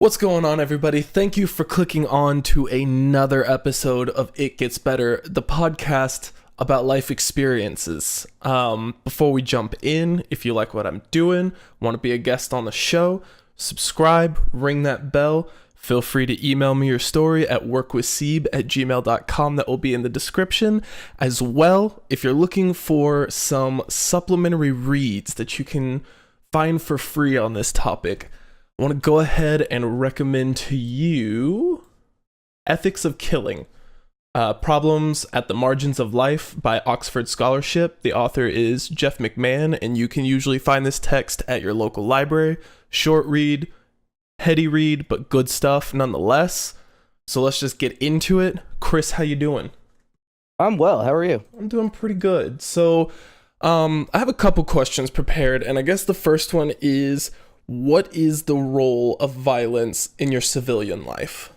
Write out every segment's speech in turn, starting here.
What's going on, everybody? Thank you for clicking on to another episode of It Gets Better, the podcast about life experiences. Before we jump in, if you like what I'm doing, want to be a guest on the show, subscribe, ring that bell. Feel free to email me your story at workwithseeb@gmail.com. That will be in the description. As well, if you're looking for some supplementary reads that you can find for free on this topic, I want to go ahead and recommend to you Ethics of Killing, Problems at the Margins of Life by Oxford Scholarship. The author is Jeff McMahon, and you can usually find this text at your local library. Short read, heady read, but good stuff nonetheless. So let's just get into it. Chris, how you doing? I'm well. How are you? I'm doing pretty good. So I have a couple questions prepared, and I guess the first one is, what is the role of violence in your civilian life?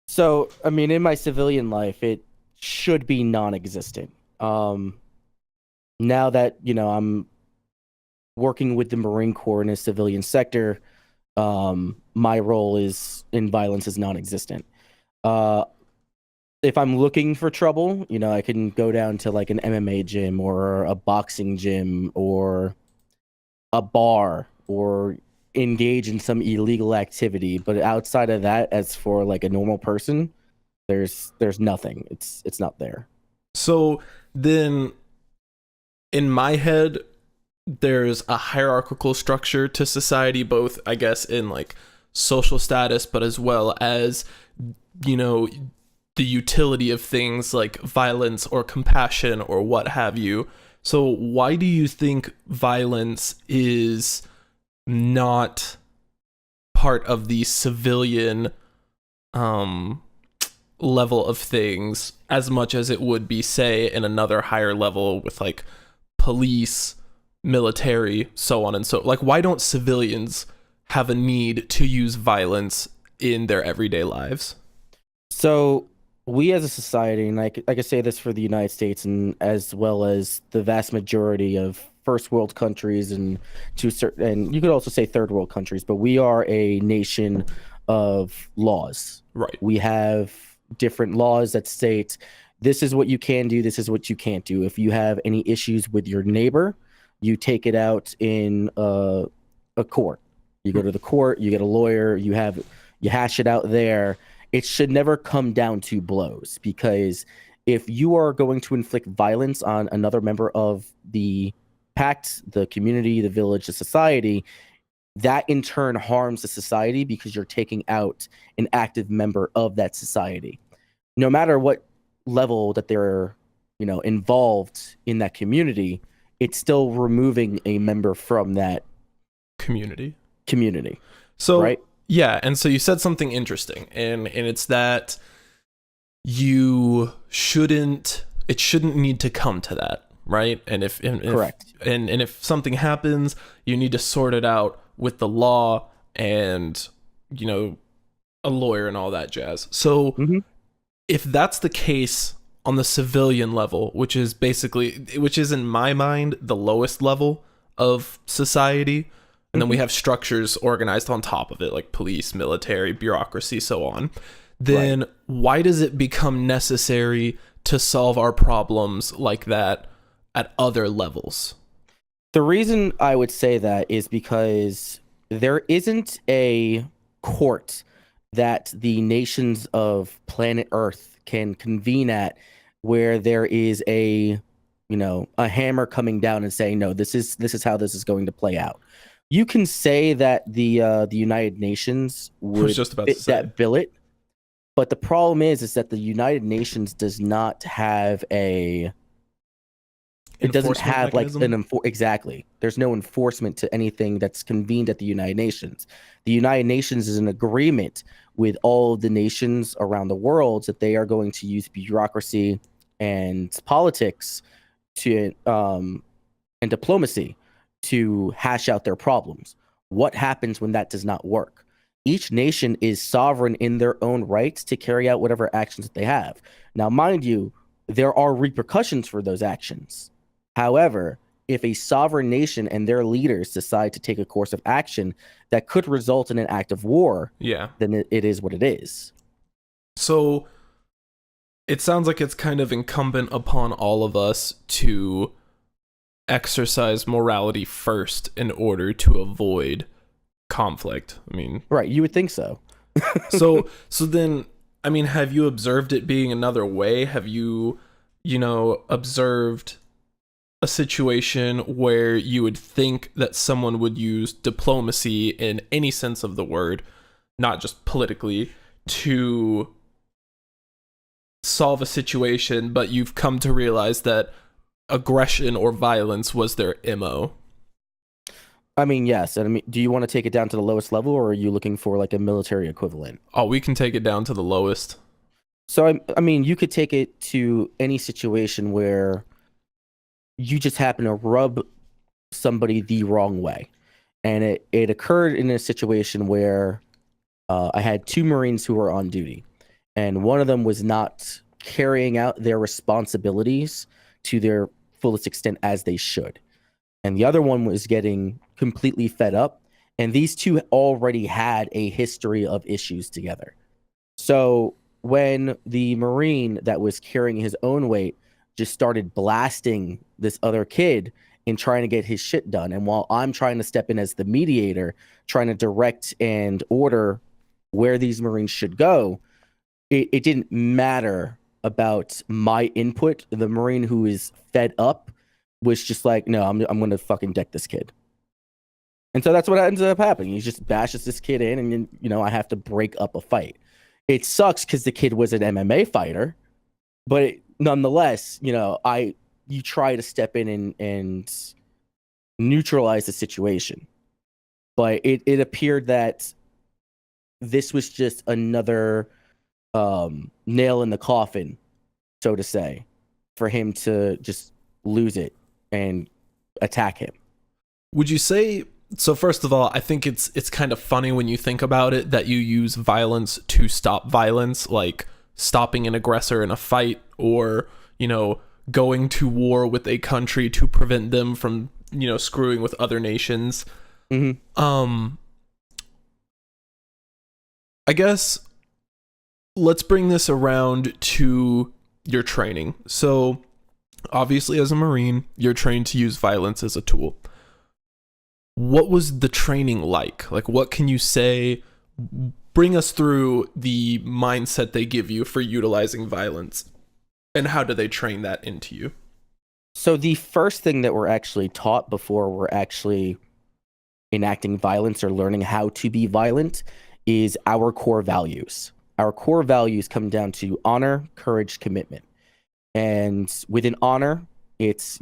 So, in my civilian life, it should be non-existent. Now that, I'm working with the Marine Corps in a civilian sector, my role in violence is non-existent. If I'm looking for trouble, I can go down to like an MMA gym or a boxing gym or a bar or engage in some illegal activity, but outside of that, as for like a normal person, there's nothing. It's not there. So then, in my head, there's a hierarchical structure to society, both, I guess, in like social status, but as well as, the utility of things like violence or compassion or what have you. So why do you think violence is not part of the civilian level of things as much as it would be, say, in another higher level with like police, military, so on and so, like, why don't civilians have a need to use violence in their everyday lives? So we as a society, and I could say this for the United States and as well as the vast majority of first world countries and and you could also say third world countries, but we are a nation of laws. Right. We have different laws that state this is what you can do, this is what you can't do. If you have any issues with your neighbor, you take it out in a court. You go to the court, you get a lawyer, you hash it out there. It should never come down to blows, because if you are going to inflict violence on another member of the pact, the community, the village, the society, that in turn harms the society because you're taking out an active member of that society. No matter what level that they're, involved in that community, it's still removing a member from that Community. So, right? Yeah, and so you said something interesting, and it's that it shouldn't need to come to that, right? And Correct. And if something happens, you need to sort it out with the law and, a lawyer and all that jazz. So if that's the case on the civilian level, which is in my mind the lowest level of society, and then we have structures organized on top of it, like police, military, bureaucracy, so on, then why does it become necessary to solve our problems like that at other levels? The reason I would say that is because there isn't a court that the nations of planet Earth can convene at where there is a hammer coming down and saying, no, this is how this is going to play out. You can say that the United Nations would fit that billet, but the problem is that the United Nations does not have it doesn't have mechanism? Exactly. There's no enforcement to anything that's convened at the United Nations. The United Nations is an agreement with all of the nations around the world that they are going to use bureaucracy and politics and diplomacy to hash out their problems. What happens when that does not work? Each nation is sovereign in their own rights to carry out whatever actions that they have. Now, mind you, there are repercussions for those actions. However, if a sovereign nation and their leaders decide to take a course of action that could result in an act of war, then it is what it is. So it sounds like it's kind of incumbent upon all of us to exercise morality first in order to avoid conflict. I mean, right, you would think so. so then, I mean, have you observed it being another way? Have you observed a situation where you would think that someone would use diplomacy in any sense of the word, not just politically, to solve a situation, but you've come to realize that aggression or violence was their MO? I mean, yes. And I mean, do you want to take it down to the lowest level, or are you looking for like a military equivalent? Oh, we can take it down to the lowest. So, I mean, you could take it to any situation where you just happen to rub somebody the wrong way. And it occurred in a situation where I had two Marines who were on duty, and one of them was not carrying out their responsibilities to their fullest extent as they should. And the other one was getting completely fed up. And these two already had a history of issues together. So when the Marine that was carrying his own weight just started blasting this other kid and trying to get his shit done, and while I'm trying to step in as the mediator, trying to direct and order where these Marines should go, it didn't matter about my input. The Marine who is fed up was just like, no, I'm going to fucking deck this kid. And so that's what ends up happening. He just bashes this kid in, and, I have to break up a fight. It sucks because the kid was an MMA fighter, but nonetheless, you try to step in and neutralize the situation. But it appeared that this was just another nail in the coffin, so to say, for him to just lose it and attack him. Would you say, so first of all, I think it's kind of funny when you think about it that you use violence to stop violence, like stopping an aggressor in a fight, or, going to war with a country to prevent them from, screwing with other nations. Mm-hmm. I guess let's bring this around to your training. So obviously, as a Marine, you're trained to use violence as a tool. What was the training like? Like, what can you say? Bring us through the mindset they give you for utilizing violence, and how do they train that into you? So the first thing that we're actually taught before we're actually enacting violence or learning how to be violent is our core values. Our core values come down to honor, courage, commitment. And within honor, it's,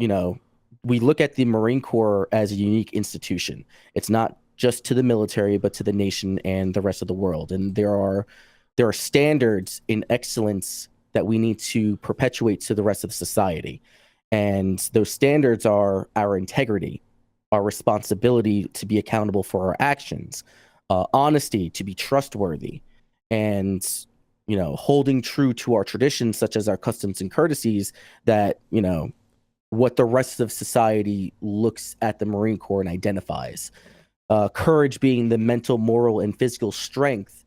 we look at the Marine Corps as a unique institution. It's not just to the military, but to the nation and the rest of the world. And there are standards in excellence that we need to perpetuate to the rest of society. And those standards are our integrity, our responsibility to be accountable for our actions, honesty, to be trustworthy, and holding true to our traditions, such as our customs and courtesies, that what the rest of society looks at the Marine Corps and identifies. Courage being the mental, moral, and physical strength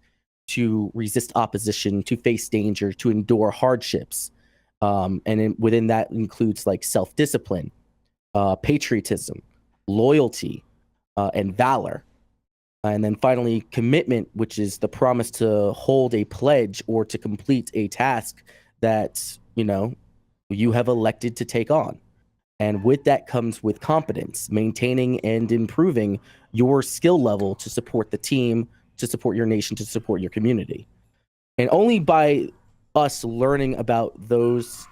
to resist opposition, to face danger, to endure hardships. Within that includes like self-discipline, patriotism, loyalty, and valor. And then finally, commitment, which is the promise to hold a pledge or to complete a task that, you have elected to take on. And with that comes with competence, maintaining and improving your skill level to support the team, to support your nation, to support your community. And only by us learning about those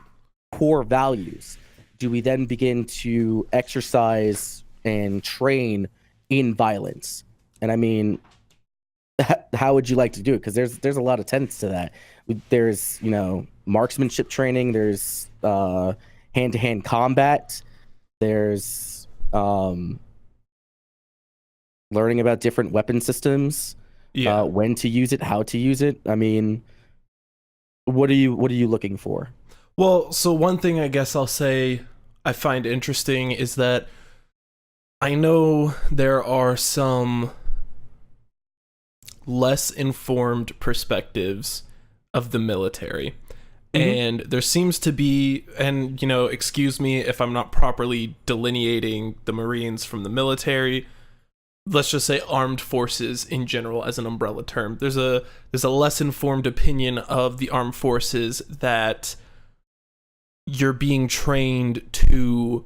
core values do we then begin to exercise and train in violence. And I mean, how would you like to do it? Because there's a lot of tenets to that. There's marksmanship training. There's hand-to-hand combat. There's learning about different weapon systems. Yeah. When to use it, how to use it. I mean, what are you looking for? Well, so one thing I guess I'll say I find interesting is that I know there are some less informed perspectives of the military. Mm-hmm. And there seems to be, and excuse me if I'm not properly delineating the Marines from the military, let's just say armed forces in general as an umbrella term. There's a less informed opinion of the armed forces that you're being trained to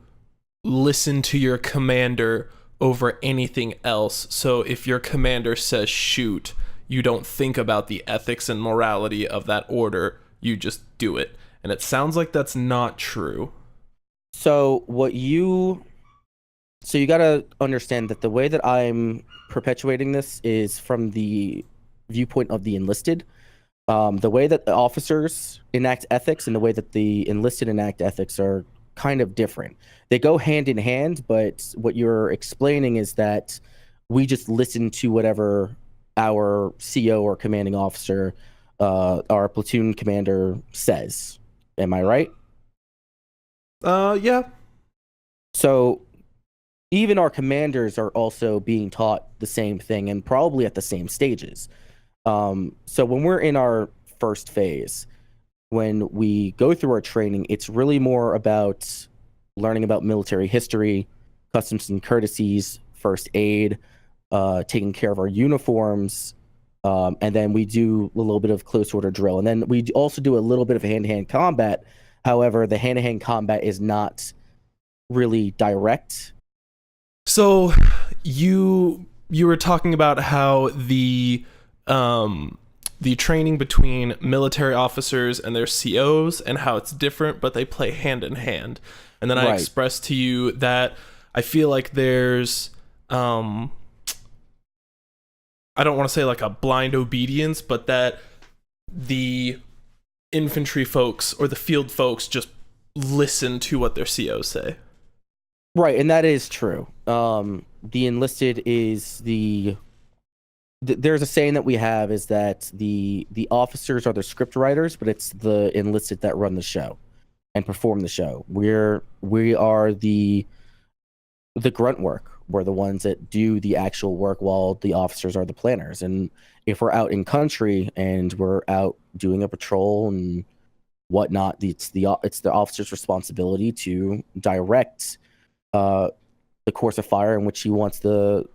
listen to your commander over anything else. So if your commander says shoot, you don't think about the ethics and morality of that order, you just do it. And it sounds like that's not true. So you got to understand that the way that I'm perpetuating this is from the viewpoint of the enlisted. The way that the officers enact ethics and the way that the enlisted enact ethics are kind of different. They go hand in hand, but what you're explaining is that we just listen to whatever our CO or commanding officer, our platoon commander says. Am I right? Yeah. So even our commanders are also being taught the same thing and probably at the same stages. So when we're in our first phase, when we go through our training, it's really more about learning about military history, customs and courtesies, first aid, taking care of our uniforms, and then we do a little bit of close order drill. And then we also do a little bit of hand-to-hand combat. However, the hand-to-hand combat is not really direct. So you were talking about how the training between military officers and their COs and how it's different, but they play hand in hand. And then I Right. expressed to you that I feel like there's I don't want to say like a blind obedience, but that the infantry folks or the field folks just listen to what their COs say. Right, and that is true. The enlisted is there's a saying that we have is that the officers are the script writers, but it's the enlisted that run the show and perform the show. We are the grunt work. We're the ones that do the actual work while the officers are the planners. And if we're out in country and we're out doing a patrol and whatnot, it's the officer's responsibility to direct the course of fire in which he wants the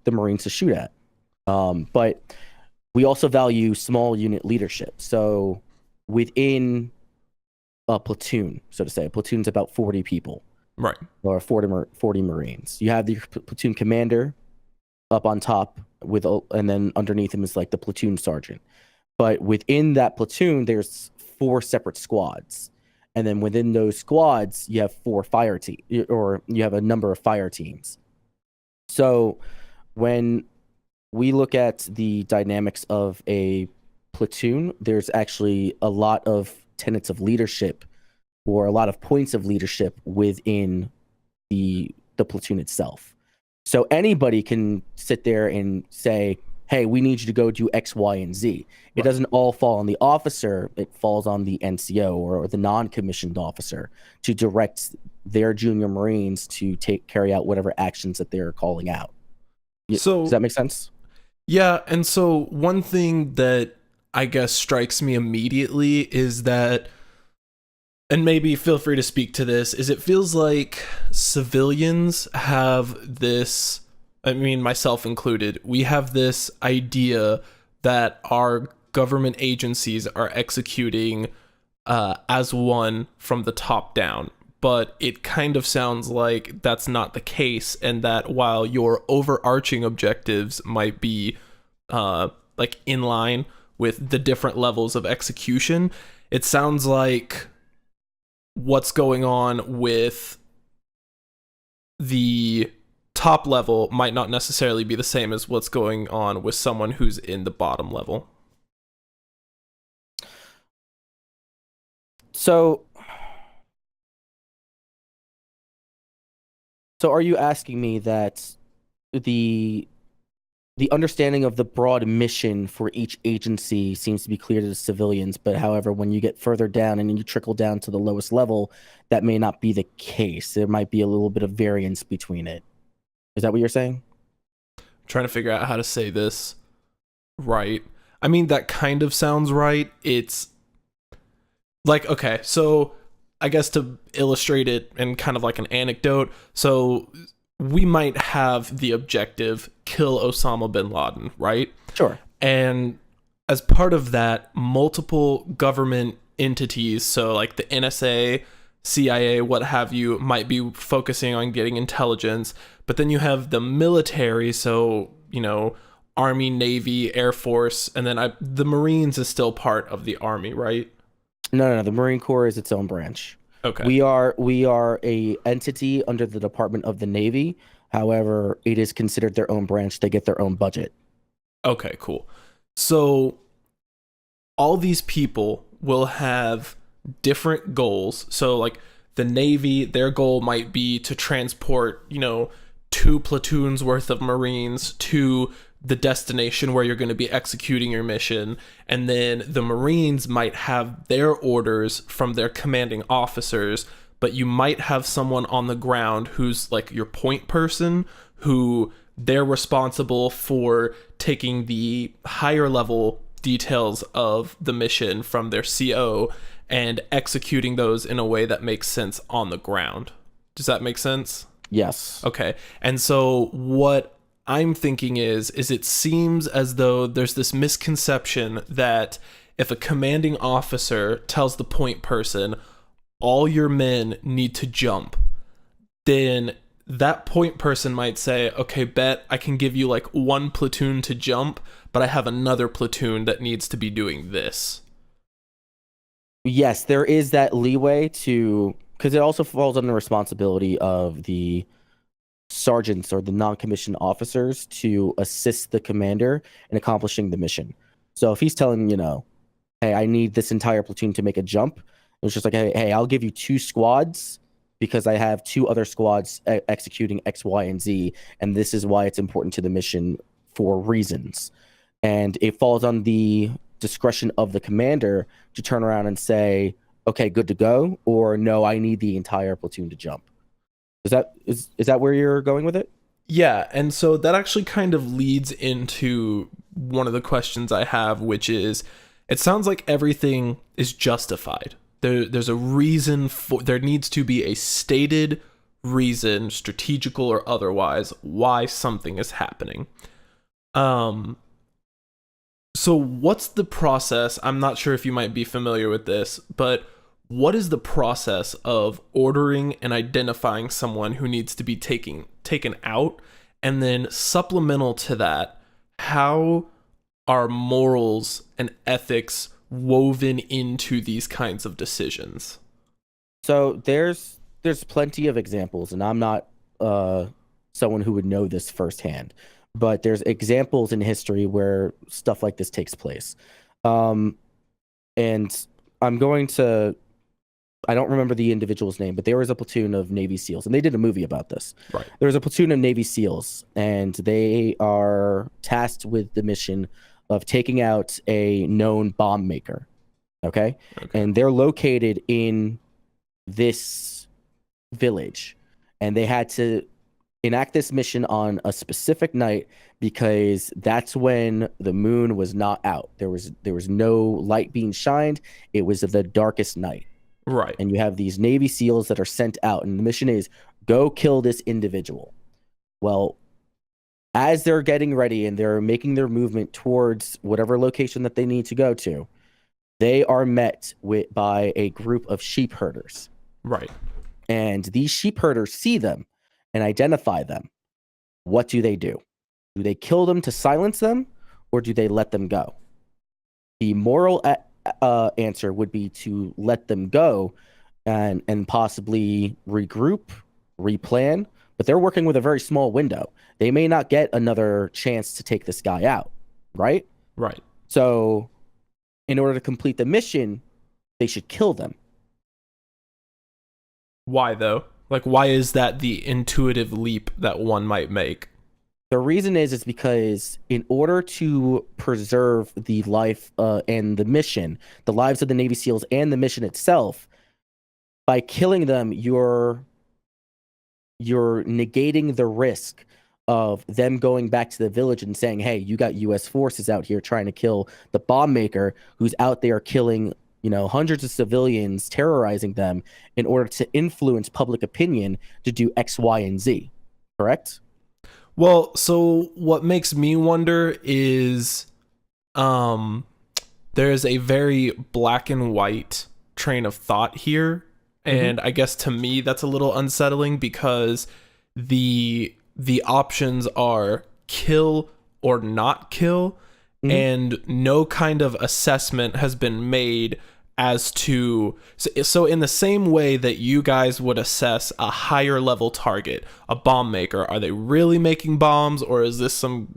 Marines to shoot at. But we also value small unit leadership. So within a platoon, so to say, a platoon's about 40 people. Right. Or 40 Marines. You have the platoon commander up on top and then underneath him is like the platoon sergeant. But within that platoon, there's 4 separate squads. And then within those squads, you have 4 fire teams, or you have a number of fire teams. So when we look at the dynamics of a platoon, there's actually a lot of tenets of leadership or a lot of points of leadership within the platoon itself. So anybody can sit there and say, hey, we need you to go do X, Y, and Z. It doesn't all fall on the officer. It falls on the NCO or the non-commissioned officer to direct their junior Marines to carry out whatever actions that they're calling out. So Does that make sense? yeah, and so one thing that I guess strikes me immediately is that, and maybe feel free to speak to this, is it feels like civilians have this, I mean, myself included, we have this idea that our government agencies are executing as one from the top down. But it kind of sounds like that's not the case, and that while your overarching objectives might be like in line with the different levels of execution, it sounds like what's going on with the top level might not necessarily be the same as what's going on with someone who's in the bottom level. So are you asking me that the the understanding of the broad mission for each agency seems to be clear to the civilians. But however, when you get further down and you trickle down to the lowest level, that may not be the case. There might be a little bit of variance between it. Is that what you're saying? I'm trying to figure out how to say this right. I mean, that kind of sounds right. It's like, okay, so I guess to illustrate it in kind of like an anecdote, so we might have the objective kill Osama bin Laden, right? Sure. And as part of that, multiple government entities, so like the NSA, CIA, what have you, might be focusing on getting intelligence. But then you have the military, so, you know, Army, Navy, Air Force, and then the Marines is still part of the Army, right? No. The Marine Corps is its own branch. Okay. We are a entity under the Department of the Navy. However, it is considered their own branch. They get their own budget. Okay, cool. So all these people will have different goals. So like the Navy, their goal might be to transport, you know, 2 platoons worth of Marines to the destination where you're going to be executing your mission. And then the Marines might have their orders from their commanding officers, but you might have someone on the ground who's like your point person, who they're responsible for taking the higher level details of the mission from their CO and executing those in a way that makes sense on the ground. Does that make sense? Yes. Okay. And so what I'm thinking is it seems as though there's this misconception that if a commanding officer tells the point person, all your men need to jump, then that point person might say, okay, bet I can give you like 1 platoon to jump, but I have another platoon that needs to be doing this. Yes, there is that leeway to, because it also falls under the responsibility of the sergeants or the non-commissioned officers to assist the commander in accomplishing the mission. So if he's telling, you know, hey, I need this entire platoon to make a jump, it's just like, hey, I'll give you 2 squads because I have 2 other squads executing X, Y, and Z, and this is why it's important to the mission for reasons. And it falls on the discretion of the commander to turn around and say, okay, good to go, or no, I need the entire platoon to jump. Is that where you're going with it? Yeah, and so that actually kind of leads into one of the questions I have, which is, it sounds like everything is justified. There's a reason there needs to be a stated reason, strategical or otherwise, why something is happening. So what's the process? I'm not sure if you might be familiar with this, but what is the process of ordering and identifying someone who needs to be taken out? And then supplemental to that, how are morals and ethics woven into these kinds of decisions? So there's plenty of examples, and I'm not someone who would know this firsthand, but there's examples in history where stuff like this takes place. And I'm going to, I don't remember the individual's name, but there was a platoon of Navy SEALs, and they did a movie about this. Right. There was a platoon of Navy SEALs, and they are tasked with the mission of taking out a known bomb maker. Okay? And they're located in this village, and they had to enact this mission on a specific night because that's when the moon was not out. There was no light being shined. It was the darkest night. Right. And you have these Navy SEALs that are sent out, and the mission is go kill this individual. Well, as they're getting ready and they're making their movement towards whatever location that they need to go to, they are met by a group of sheep herders. Right. And these sheep herders see them and identify them. What do? Do they kill them to silence them, or do they let them go? The moral answer would be to let them go and possibly regroup, replan, but they're working with a very small window. They may not get another chance to take this guy out, right? Right. So in order to complete the mission, they should kill them. Why though? Like, why is that the intuitive leap that one might make? The reason is because in order to preserve the life and the mission, the lives of the Navy SEALs and the mission itself, by killing them, you're negating the risk of them going back to the village and saying, "Hey, you got U.S. forces out here trying to kill the bomb maker who's out there killing, hundreds of civilians, terrorizing them in order to influence public opinion to do X, Y, and Z." Correct? Well, so what makes me wonder is there's a very black and white train of thought here. And I guess to me that's a little unsettling because the options are kill or not kill, and no kind of assessment has been made as to so in the same way that you guys would assess a higher level target, a bomb maker, are they really making bombs, or is this some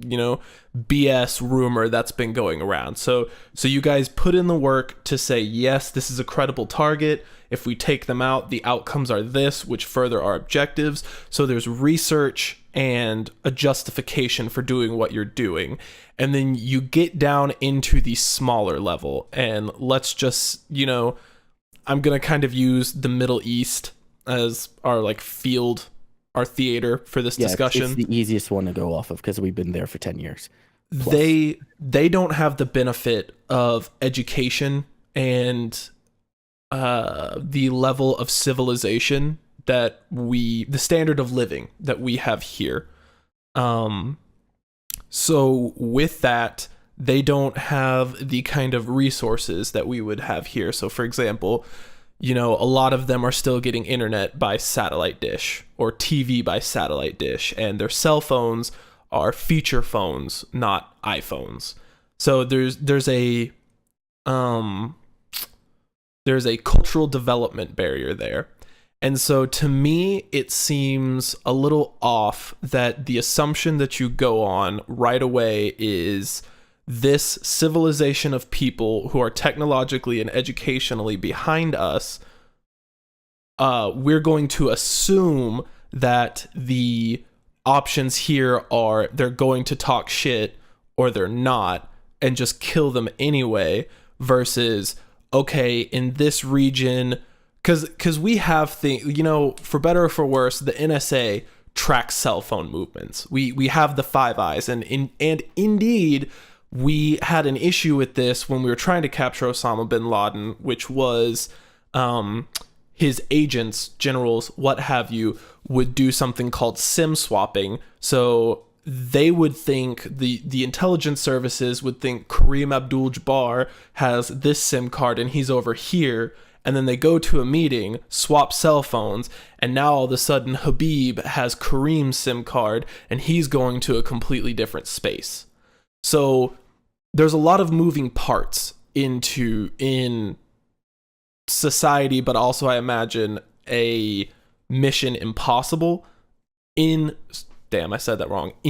BS rumor that's been going around? So you guys put in the work to say, yes, this is a credible target. If we take them out, the outcomes are this, which further our objectives. So there's research and a justification for doing what you're doing. And then you get down into the smaller level. And let's just, I'm going to kind of use the Middle East as our field, our theater for this discussion. It's the easiest one to go off of because we've been there for 10 years. Plus. They don't have the benefit of education and the level of civilization that the standard of living that we have here. So with that, they don't have the kind of resources that we would have here. So for example, a lot of them are still getting internet by satellite dish or TV by satellite dish, and their cell phones are feature phones, not iPhones. So there's a cultural development barrier there. And so to me, it seems a little off that the assumption that you go on right away is this civilization of people who are technologically and educationally behind us. We're going to assume that the options here are they're going to talk shit or they're not and just kill them anyway, versus okay, in this region, because we have things, for better or for worse, the NSA tracks cell phone movements. We have the Five Eyes, and indeed, we had an issue with this when we were trying to capture Osama bin Laden, which was his agents, generals, what have you, would do something called SIM swapping. So they would think, the intelligence services would think Kareem Abdul-Jabbar has this SIM card and he's over here, and then they go to a meeting, swap cell phones, and now all of a sudden Habib has Kareem's SIM card and he's going to a completely different space. So there's a lot of moving parts in society, but also I imagine a Mission Impossible in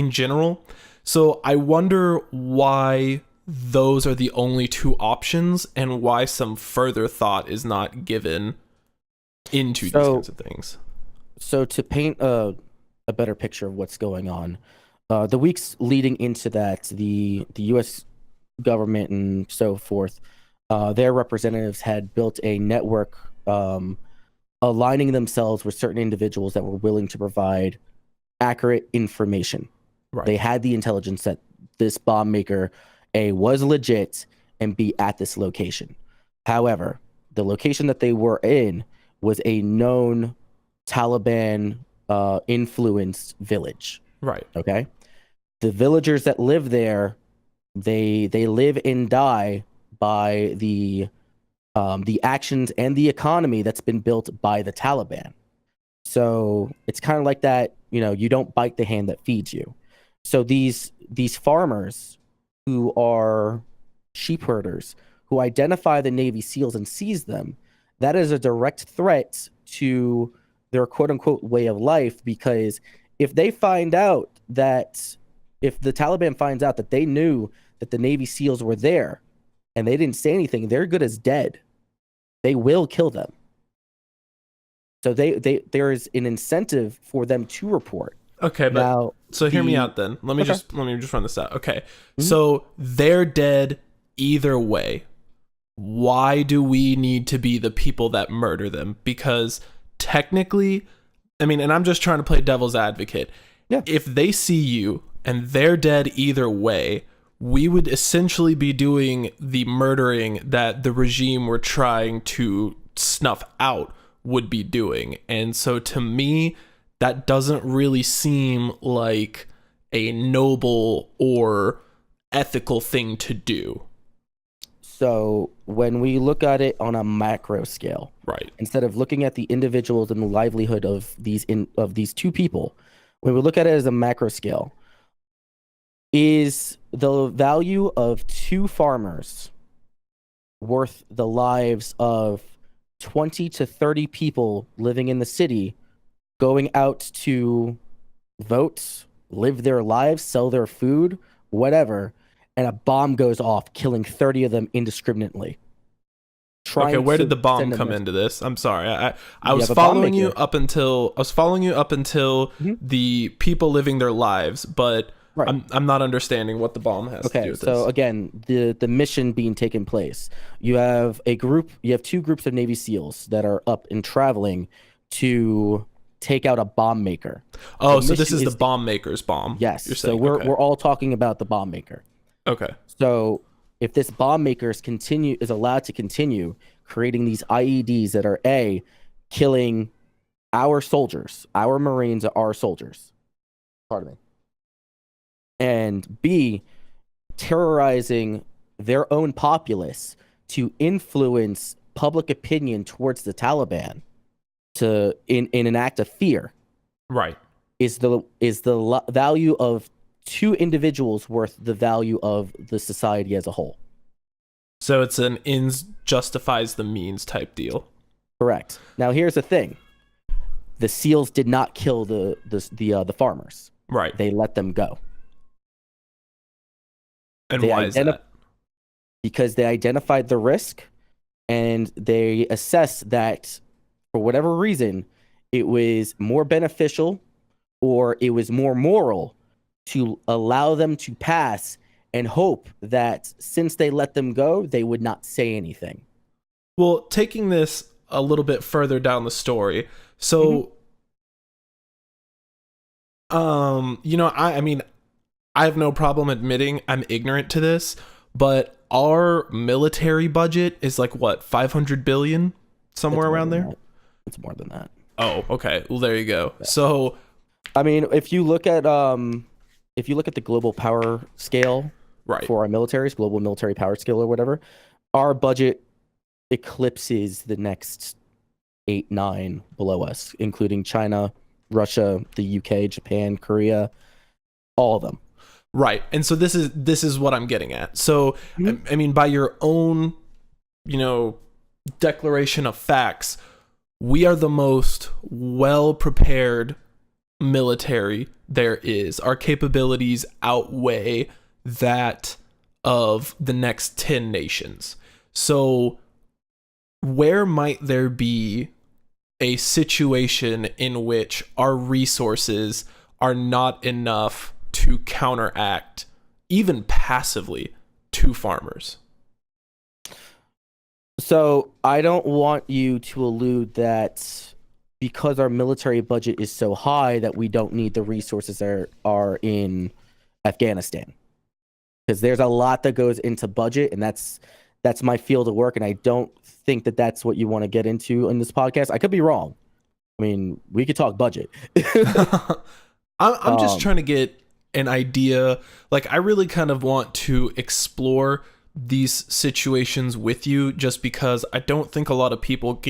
general. So I wonder why those are the only two options and why some further thought is not given into these kinds of things. So to paint a better picture of what's going on, the weeks leading into that, the U.S. government and so forth, their representatives had built a network aligning themselves with certain individuals that were willing to provide accurate information. Right. They had the intelligence that this bomb maker, A, was legit, and B, at this location. However, the location that they were in was a known Taliban influenced village. Right. Okay. The villagers that live there, they live and die by the actions and the economy that's been built by the Taliban. So it's kind of like that, you don't bite the hand that feeds you. So these farmers who are sheep herders, who identify the Navy SEALs and seize them, that is a direct threat to their quote unquote way of life, because if the Taliban finds out that they knew that the Navy SEALs were there and they didn't say anything, they're good as dead. They will kill them. So there is an incentive for them to report. Okay, but So hear me out then. Let me Okay. just run this out. Okay. Mhm. So they're dead either way. Why do we need to be the people that murder them? Because technically, I mean, and I'm just trying to play devil's advocate. Yeah. If they see you and they're dead either way, we would essentially be doing the murdering that the regime we're trying to snuff out would be doing. And so to me, that doesn't really seem like a noble or ethical thing to do. So when we look at it on a macro scale, Right. instead of looking at the individuals and the livelihood of these two people, when we look at it as a macro scale, is the value of 2 farmers worth the lives of 20 to 30 people living in the city going out to vote, live their lives, sell their food, whatever, and a bomb goes off, killing 30 of them indiscriminately? Okay, where did the bomb send a come message. into this? I'm sorry. I You was have a bomb following you maker. up until Mhm. the people living their lives, but Right. I'm not understanding what the bomb has to do Okay, with so this. again, the mission being taken place, you have 2 groups of Navy SEALs that are up and traveling to take out a bomb maker. Oh, The so this mission is the bomb maker's bomb. Yes. You're So saying we're okay. we're all talking about the bomb maker. Okay. So if this bomb maker is allowed to continue creating these IEDs that are killing our soldiers, our Marines are our soldiers. Pardon me. And B, terrorizing their own populace to influence public opinion towards the Taliban in an act of fear, Right. is the value of 2 individuals worth the value of the society as a whole. So it's an ends justifies the means type deal. Correct. Now here's the thing: the SEALs did not kill the farmers. Right. They let them go And they why is that? because they identified the risk, and they assessed that for whatever reason it was more beneficial or it was more moral to allow them to pass and hope that since they let them go, they would not say anything. Well, taking this a little bit further down the story. So I mean, I have no problem admitting I'm ignorant to this, but our military budget is like what, 500 billion, somewhere around there? It's more than that. Oh, okay. Well, there you go. So, I mean, if you look at the global power scale right. for our militaries, global military power scale or whatever, our budget eclipses the next 8, 9 below us, including China, Russia, the UK, Japan, Korea, all of them. Right. And so this is what I'm getting at. So, I mean, by your own, declaration of facts, we are the most well-prepared military there is. Our capabilities outweigh that of the next 10 nations. So where might there be a situation in which our resources are not enough to counteract, even passively, 2 farmers? So I don't want you to allude that because our military budget is so high that we don't need the resources that are in Afghanistan. Because there's a lot that goes into budget, and that's my field of work, and I don't think that that's what you want to get into in this podcast. I could be wrong. I mean, we could talk budget. I'm just trying to get an idea. Like, I really kind of want to explore these situations with you, just because I don't think a lot of people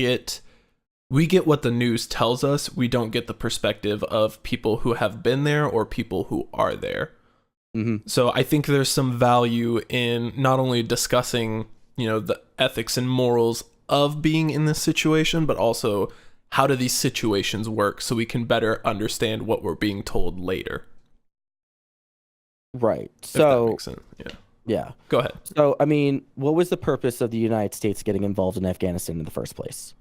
we get what the news tells us. We don't get the perspective of people who have been there or people who are there. Mm-hmm. So I think there's some value in not only discussing, the ethics and morals of being in this situation, but also how do these situations work so we can better understand what we're being told later. Right. If So that makes sense. yeah. Go ahead. So I mean, what was the purpose of the United States getting involved in Afghanistan in the first place?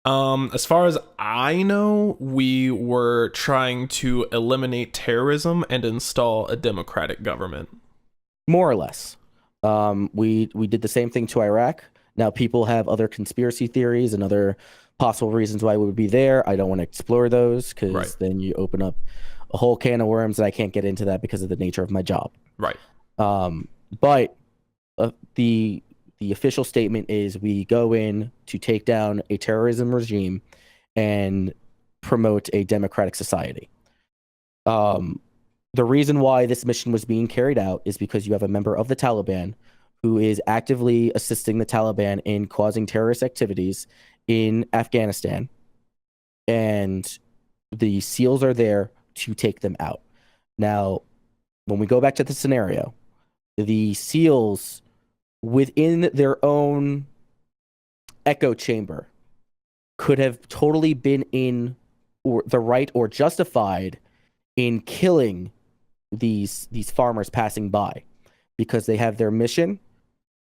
As far as I know, we were trying to eliminate terrorism and install a democratic government. More or less. We did the same thing to Iraq. Now people have other conspiracy theories and other possible reasons why we would be there. I don't want to explore those because Right. then you open up a whole can of worms, and I can't get into that because of the nature of my job. Right. But the official statement is we go in to take down a terrorism regime and promote a democratic society. The reason why this mission was being carried out is because you have a member of the Taliban who is actively assisting the Taliban in causing terrorist activities in Afghanistan, and the SEALs are there to take them out. Now, when we go back to the scenario, the SEALs within their own echo chamber could have totally been in or the right or justified in killing these farmers passing by because they have their mission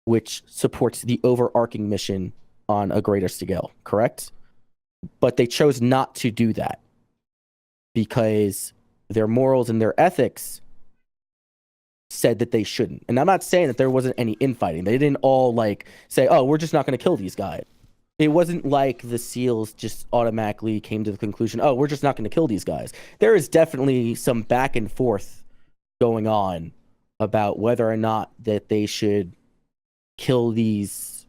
which supports the overarching mission on a greater scale, correct? But they chose not to do that because their morals and their ethics said that they shouldn't. And I'm not saying that there wasn't any infighting. They didn't all like say, "Oh, we're just not going to kill these guys." It wasn't like the SEALs just automatically came to the conclusion, "Oh, we're just not going to kill these guys." There is definitely some back and forth going on about whether or not that they should kill these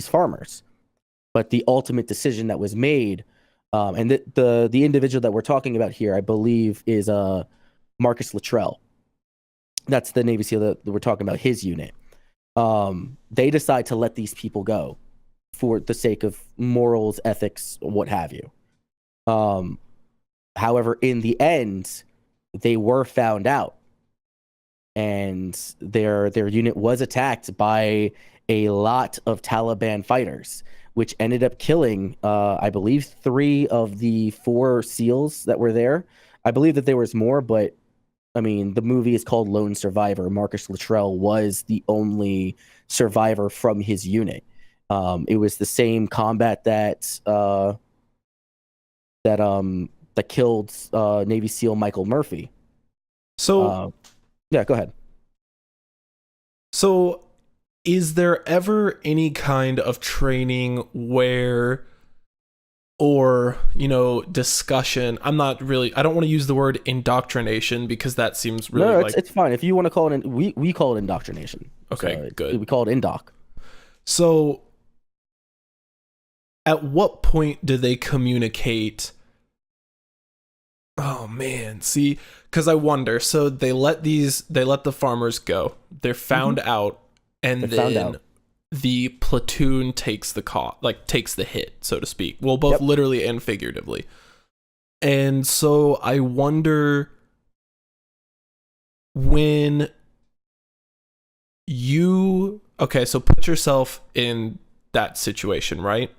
farmers. But the ultimate decision that was made, and the individual that we're talking about here, I believe, is Marcus Luttrell. That's the Navy SEAL that we're talking about, his unit. They decide to let these people go for the sake of morals, ethics, what have you. However, in the end, they were found out, and their unit was attacked by a lot of Taliban fighters, which ended up killing, I believe, 3 of the 4 SEALs that were there. I believe that there was more, but I mean, the movie is called Lone Survivor. Marcus Luttrell was the only survivor from his unit. It was the same combat that killed Navy SEAL Michael Murphy. So, yeah, go ahead. So, is there ever any kind of training where, or, discussion? I don't want to use the word indoctrination because that seems really No, it's fine. If you want to call it, we call it indoctrination. Okay, so good. We call it indoc. So, at what point do they communicate? Oh man, see, because I wonder. So they let the farmers go. They're found out, and then the platoon takes takes the hit, so to speak. Well, both literally and figuratively. And so I wonder when so put yourself in that situation, right?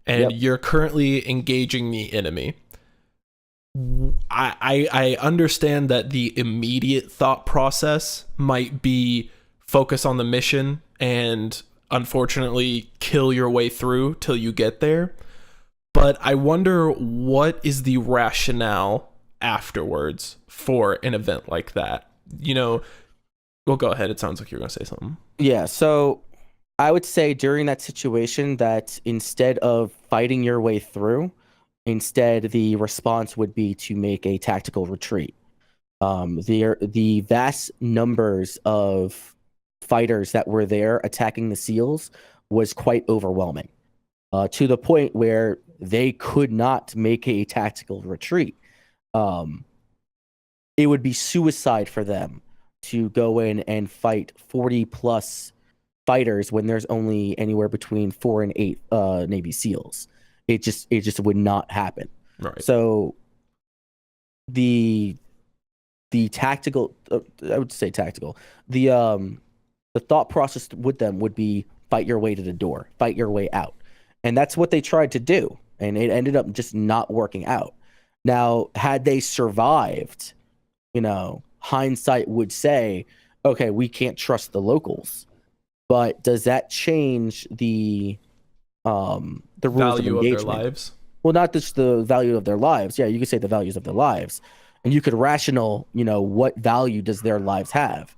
And you're currently engaging the enemy. I understand that the immediate thought process might be focus on the mission and unfortunately kill your way through till you get there. But I wonder what is the rationale afterwards for an event like that. Well, go ahead. It sounds like you're going to say something. Yeah, so I would say during that situation that instead of fighting your way through, instead the response would be to make a tactical retreat. The vast numbers of fighters that were there attacking the SEALs was quite overwhelming, to the point where they could not make a tactical retreat. It would be suicide for them to go in and fight 40 plus fighters when there's only anywhere between 4 and 8 Navy SEALs. It just would not happen. Right. So the tactical, I would say tactical, the thought process with them would be fight your way to the door, fight your way out. And that's what they tried to do. And it ended up just not working out. Now, had they survived, hindsight would say, okay, we can't trust the locals. But does that change the the rules of Value of their engagement. lives. Well, not just the value of their lives. Yeah, you could say the values of their lives, and you could rational, what value does their lives have?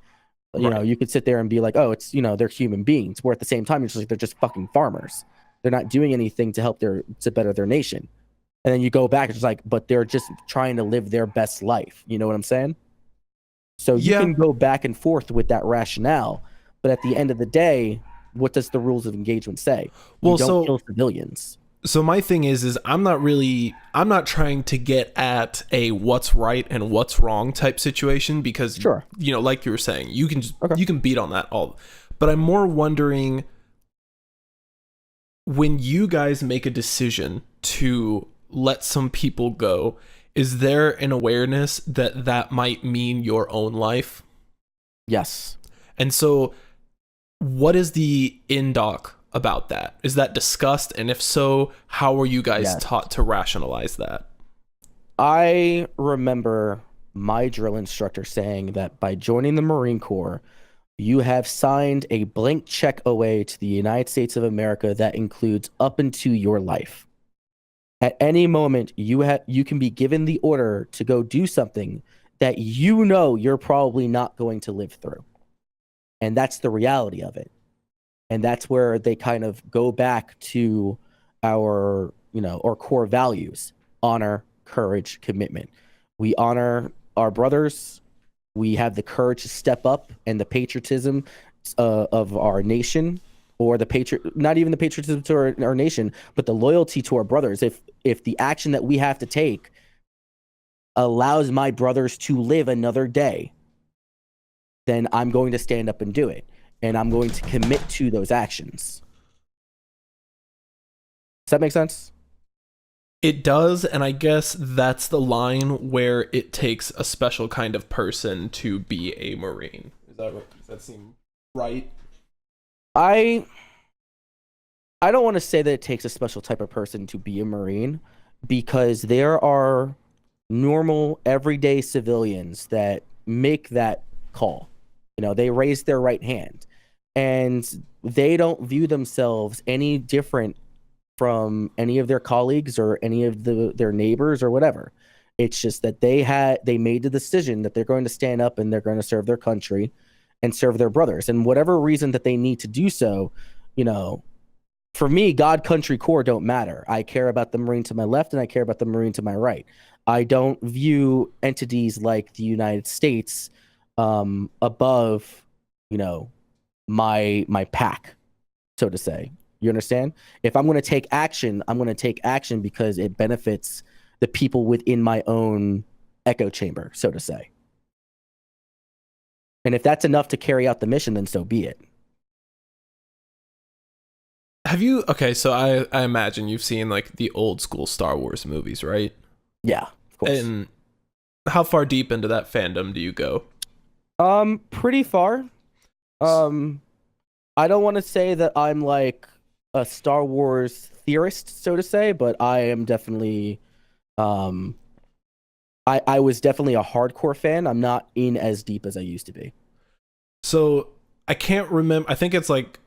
Right. You could sit there and be like, oh, it's, they're human beings. Where at the same time, it's just like they're just fucking farmers. They're not doing anything to to better their nation. And then you go back, it's like, but they're just trying to live their best life. You know what I'm saying? So you Yeah. can go back and forth with that rationale, but at the end of the day, what does the rules of engagement say? You Well, don't kill civilians. So my thing is I'm not trying to get at a what's right and what's wrong type situation, because Sure. like you were saying, you can Okay. you can beat on that all, but I'm more wondering, when you guys make a decision to let some people go, is there an awareness that that might mean your own life? Yes. And so what is the in-doc about that? Is that discussed? And if so, how were you guys taught to rationalize that? I remember my drill instructor saying that by joining the Marine Corps, you have signed a blank check away to the United States of America that includes up into your life. At any moment, you can be given the order to go do something that you're probably not going to live through. And that's the reality of it. And that's where they kind of go back to our core values: honor, courage, commitment. We honor our brothers. We have the courage to step up, and the patriotism of our nation, or not even the patriotism to our nation, but the loyalty to our brothers. If the action that we have to take allows my brothers to live another day, then I'm going to stand up and do it. And I'm going to commit to those actions. Does that make sense? It does, and I guess that's the line where it takes a special kind of person to be a Marine. Does that seem right? I don't want to say that it takes a special type of person to be a Marine, because there are normal, everyday civilians that make that call. They raise their right hand, and they don't view themselves any different from any of their colleagues or any of their neighbors or whatever. It's just that they made the decision that they're going to stand up and they're going to serve their country and serve their brothers. And whatever reason that they need to do so, for me, God, country, Corps don't matter. I care about the Marine to my left and I care about the Marine to my right. I don't view entities like the United States above, my pack, so to say. You understand? If I'm going to take action, I'm going to take action because it benefits the people within my own echo chamber, so to say. And if that's enough to carry out the mission, then so be it. So I imagine you've seen like the old school Star Wars movies, right? Yeah, of course. And how far deep into that fandom do you go? Pretty far. I don't want to say that I'm like a Star Wars theorist, so to say, but I am definitely, I was definitely a hardcore fan. I'm not in as deep as I used to be. So I can't remember. I think it's like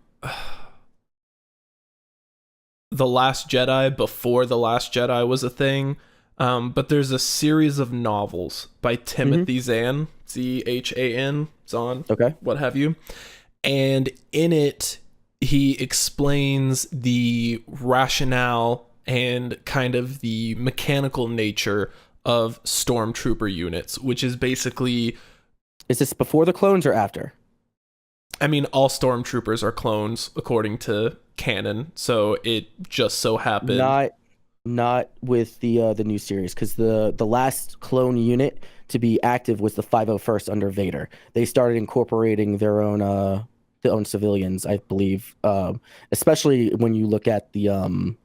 The Last Jedi, before The Last Jedi was a thing. But there's a series of novels by Timothy Zahn, Zhan, Zahn, Okay. what have you. And in it, he explains the rationale and kind of the mechanical nature of stormtrooper units, which is basically... Is this before the clones or after? I mean, all stormtroopers are clones according to canon, so it just so happened... Not with the new series, because the last clone unit to be active was the 501st under Vader. They started incorporating their own civilians, I believe. Especially when you look at the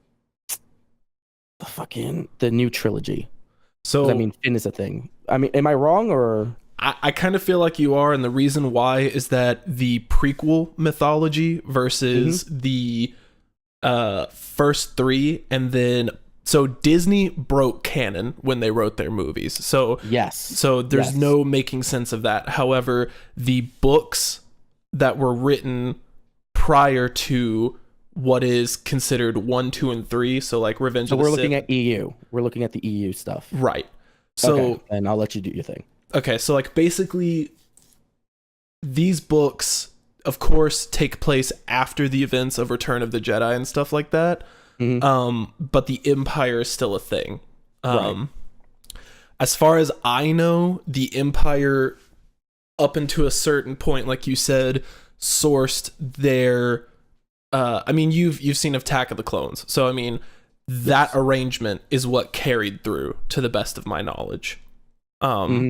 new trilogy. So I mean, Finn is a thing. I mean, am I wrong or? I kind of feel like you are, and the reason why is that the prequel mythology versus the first three, and then so Disney broke canon when they wrote their movies. So yes. So there's no making sense of that. However, the books that were written prior to what is considered 1, 2, and 3. So like Revenge So of the we're Sith. looking at EU. We're looking at the EU stuff. Right. So okay, and I'll let you do your thing. Okay, so like basically these books of course take place after the events of Return of the Jedi and stuff like that. But the Empire is still a thing. Right. As far as I know, the Empire up until a certain point, like you said, sourced their I mean you've seen Attack of the Clones. So I mean that arrangement is what carried through to the best of my knowledge. Okay,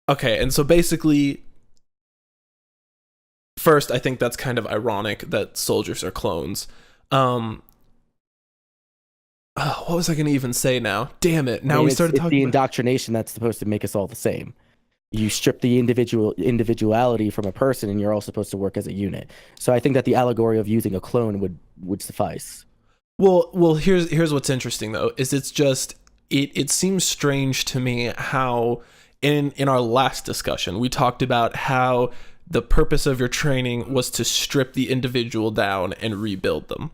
and so basically first I think that's kind of ironic that soldiers are clones. What was I going to even say now? Damn it. Now we started it's talking the about indoctrination that's supposed to make us all the same. You strip the individuality from a person and you're all supposed to work as a unit. So I think that the allegory of using a clone would suffice. Well, here's what's interesting though, is it's just it seems strange to me how in our last discussion we talked about how the purpose of your training was to strip the individual down and rebuild them.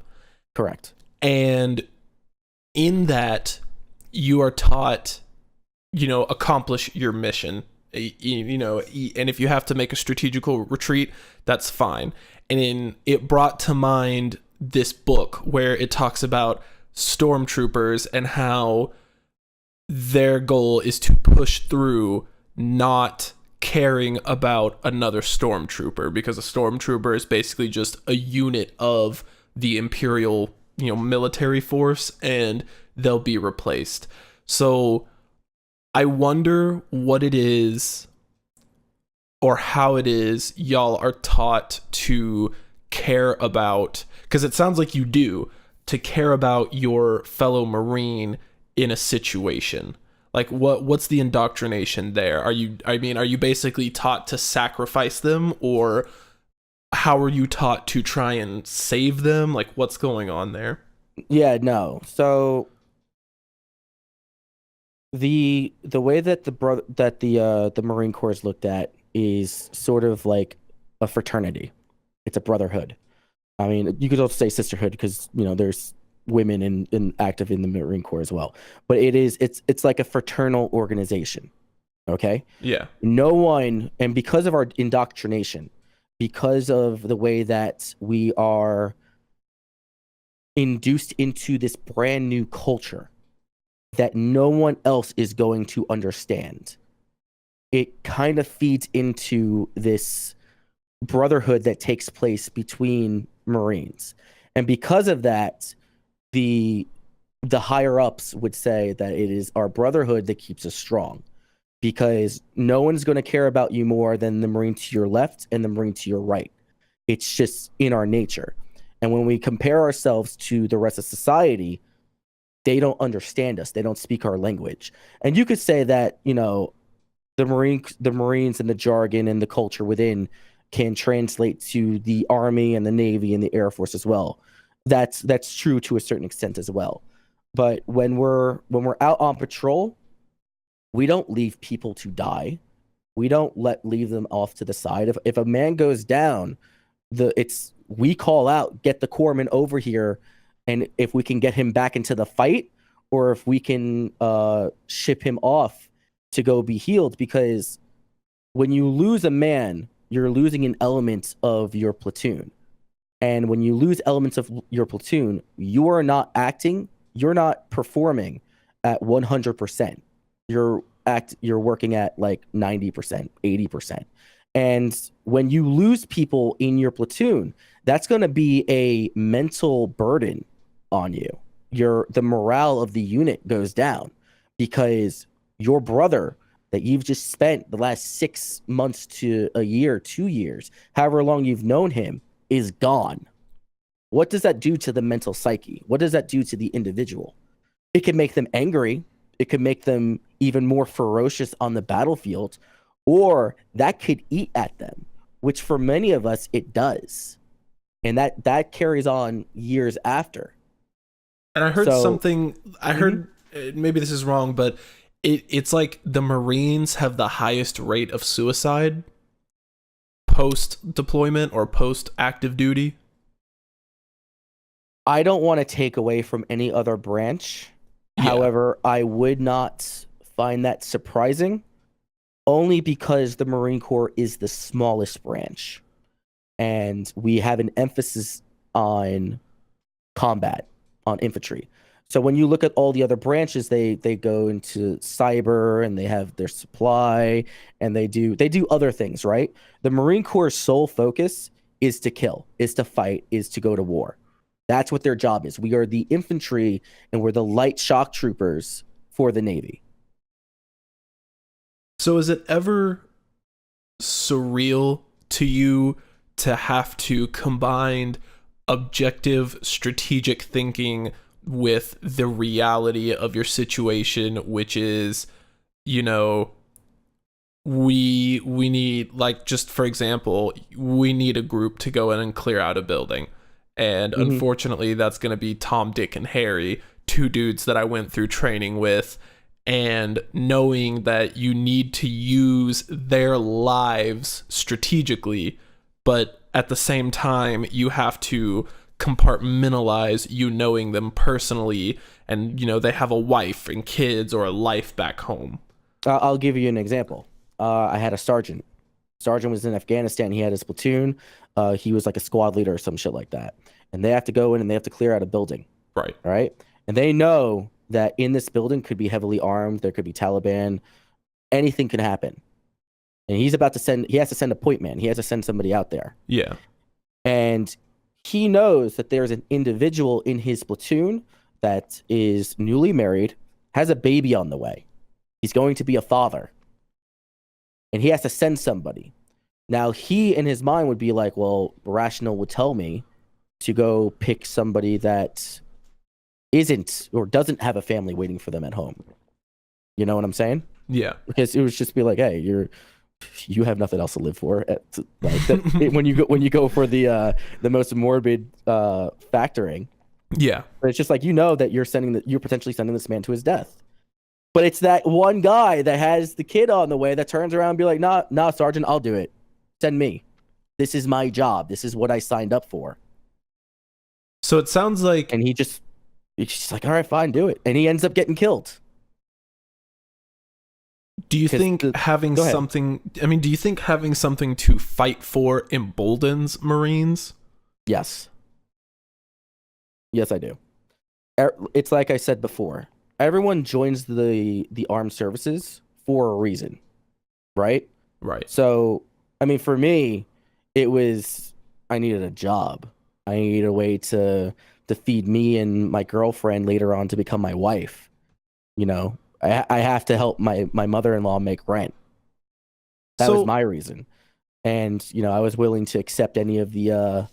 Correct. And in that you are taught, accomplish your mission, and if you have to make a strategical retreat, that's fine. And it brought to mind this book where it talks about stormtroopers and how their goal is to push through, not caring about another stormtrooper, because a stormtrooper is basically just a unit of the Imperial military force, and they'll be replaced. So I wonder what it is or how it is y'all are taught to care about, because it sounds like you do, to care about your fellow Marine in a situation. Like what's the indoctrination there? Are you basically taught to sacrifice them, or how are you taught to try and save them? Like what's going on there? Yeah, no. So the way that the Marine Corps is looked at is sort of like a fraternity. It's a brotherhood. I mean, you could also say sisterhood because there's women in active in the Marine Corps as well. But it's like a fraternal organization. Okay? Yeah. No one, and because of our indoctrination, because of the way that we are induced into this brand new culture that no one else is going to understand, it kind of feeds into this brotherhood that takes place between Marines. And because of that, the higher ups would say that it is our brotherhood that keeps us strong, because no one's going to care about you more than the Marine to your left and the Marine to your right. It's just in our nature. And when we compare ourselves to the rest of society, they don't understand us. They don't speak our language. And you could say that, the Marines and the jargon and the culture within can translate to the Army and the Navy and the Air Force as well. That's true to a certain extent as well. But when we're out on patrol, we don't leave people to die. We don't leave them off to the side. If a man goes down, we call out, get the corpsman over here, and if we can get him back into the fight, or if we can ship him off to go be healed, because when you lose a man, you're losing an element of your platoon. And when you lose elements of your platoon, you are not acting, you're not performing at 100%. You're working at like 90%, 80%. And when you lose people in your platoon, that's going to be a mental burden on you. The morale of the unit goes down because your brother that you've just spent the last 6 months to a year, 2 years, however long you've known him, is gone. What does that do to the mental psyche? What does that do to the individual? It can make them angry. It could make them even more ferocious on the battlefield, or that could eat at them, which for many of us, it does. And that carries on years after. And I heard maybe this is wrong, but it's like the Marines have the highest rate of suicide post deployment or post active duty? I don't want to take away from any other branch. Yeah. However, I would not find that surprising, only because the Marine Corps is the smallest branch and we have an emphasis on combat, on infantry. So when you look at all the other branches, they go into cyber and they have their supply and they do other things, right? The Marine Corps' sole focus is to kill, is to fight, is to go to war. That's what their job is. We are the infantry and we're the light shock troopers for the Navy. So is it ever surreal to you to have to combine objective strategic thinking with the reality of your situation, which is, you know, we need, like, just for example, we need a group to go in and clear out a building, and unfortunately that's going to be Tom, Dick, and Harry, two dudes that I went through training with, and knowing that you need to use their lives strategically, but at the same time you have to compartmentalize you knowing them personally, and you know they have a wife and kids or a life back home. I'll give you an example. I had a sergeant. Sergeant was in Afghanistan. He had his platoon. He was like a squad leader or some shit like that. And they have to go in and they have to clear out a building. Right. Right. And they know that in this building could be heavily armed. There could be Taliban. Anything can happen. And he has to send a point man. He has to send somebody out there. Yeah. And he knows that there's an individual in his platoon that is newly married, has a baby on the way. He's going to be a father. And he has to send somebody. Now, he in his mind would be like, well, rational would tell me to go pick somebody that isn't or doesn't have a family waiting for them at home. You know what I'm saying? Yeah. Because it would just be like, hey, you have nothing else to live for. When you go for the most morbid factoring. Yeah. But it's just like, you know that you're potentially sending this man to his death. But it's that one guy that has the kid on the way that turns around and be like, nah, Sergeant, I'll do it. Send me. This is my job. This is what I signed up for. So it sounds like... And he's just like, all right, fine, do it. And he ends up getting killed. Do you think having something to fight for emboldens Marines? Yes. Yes, I do. It's like I said before. Everyone joins the armed services for a reason, right? Right. So, I mean, for me, it was I needed a job. I needed a way to feed me and my girlfriend later on to become my wife. You know, I have to help my mother-in-law make rent. That was my reason. And, you know, I was willing to accept any of the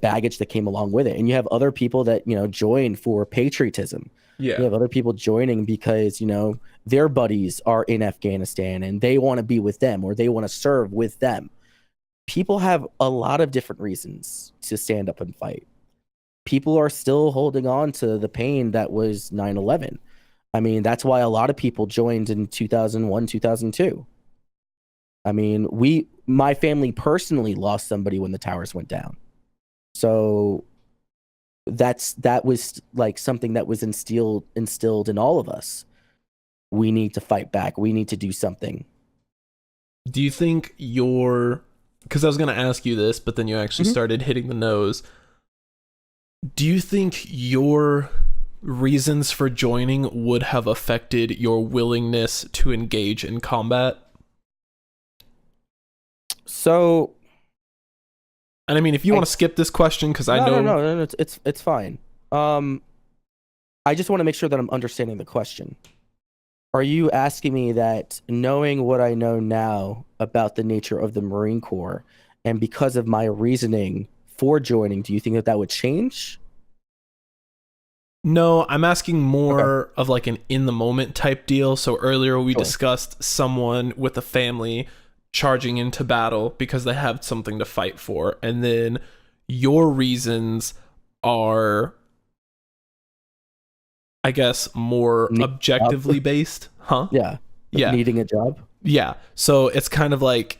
baggage that came along with it. And you have other people that, you know, join for patriotism. Yeah. You have other people joining because, you know, their buddies are in Afghanistan and they want to be with them or they want to serve with them. People have a lot of different reasons to stand up and fight. People are still holding on to the pain that was 9/11. I mean, that's why a lot of people joined in 2001, 2002. I mean, my family personally lost somebody when the towers went down. So that was like something that was instilled in all of us. We need to fight back. We need to do something. Do you think because I was going to ask you this, but then you actually started hitting the nose. Do you think your reasons for joining would have affected your willingness to engage in combat? So, and I mean, if you want to skip this question, because I know... No, it's fine. I just want to make sure that I'm understanding the question. Are you asking me that knowing what I know now about the nature of the Marine Corps, and because of my reasoning for joining, do you think that would change? No, I'm asking more of like an in-the-moment type deal. So earlier we discussed someone with a family charging into battle because they have something to fight for. And then your reasons are, I guess, more objectively based. Huh? Yeah. Yeah. Needing a job. Yeah. So it's kind of like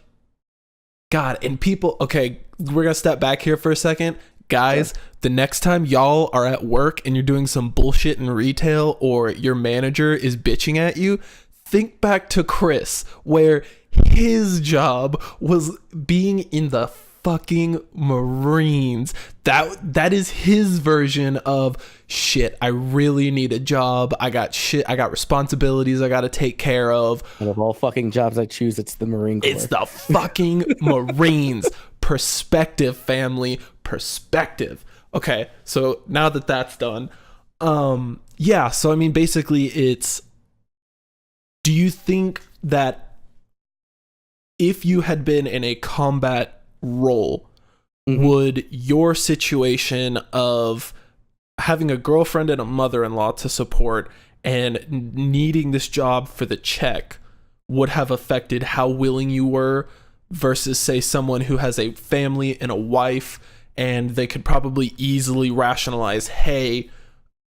God, and people, okay, we're gonna step back here for a second. Guys, sure. The next time y'all are at work and you're doing some bullshit in retail, or your manager is bitching at you, think back to Chris, where his job was being in the fucking Marines. That is his version of shit. I really need a job. I got responsibilities I gotta take care of. And of all fucking jobs I choose, it's the Marine Corps. It's the fucking Marines. Perspective, family. Perspective. Okay, so now that that's done, yeah, so I mean, basically it's, do you think that if you had been in a combat role, would your situation of having a girlfriend and a mother-in-law to support and needing this job for the check would have affected how willing you were versus, say, someone who has a family and a wife, and they could probably easily rationalize, hey,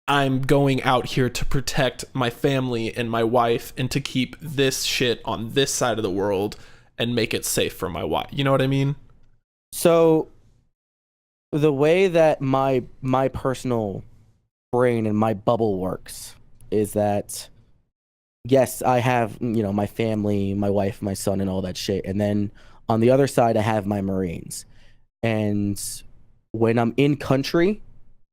I'm going out here to protect my family and my wife and to keep this shit on this side of the world and make it safe for my wife. You know what I mean? So the way that my personal brain and my bubble works is that, yes, I have, my family, my wife, my son, and all that shit. And then on the other side, I have my Marines. And when I'm in country,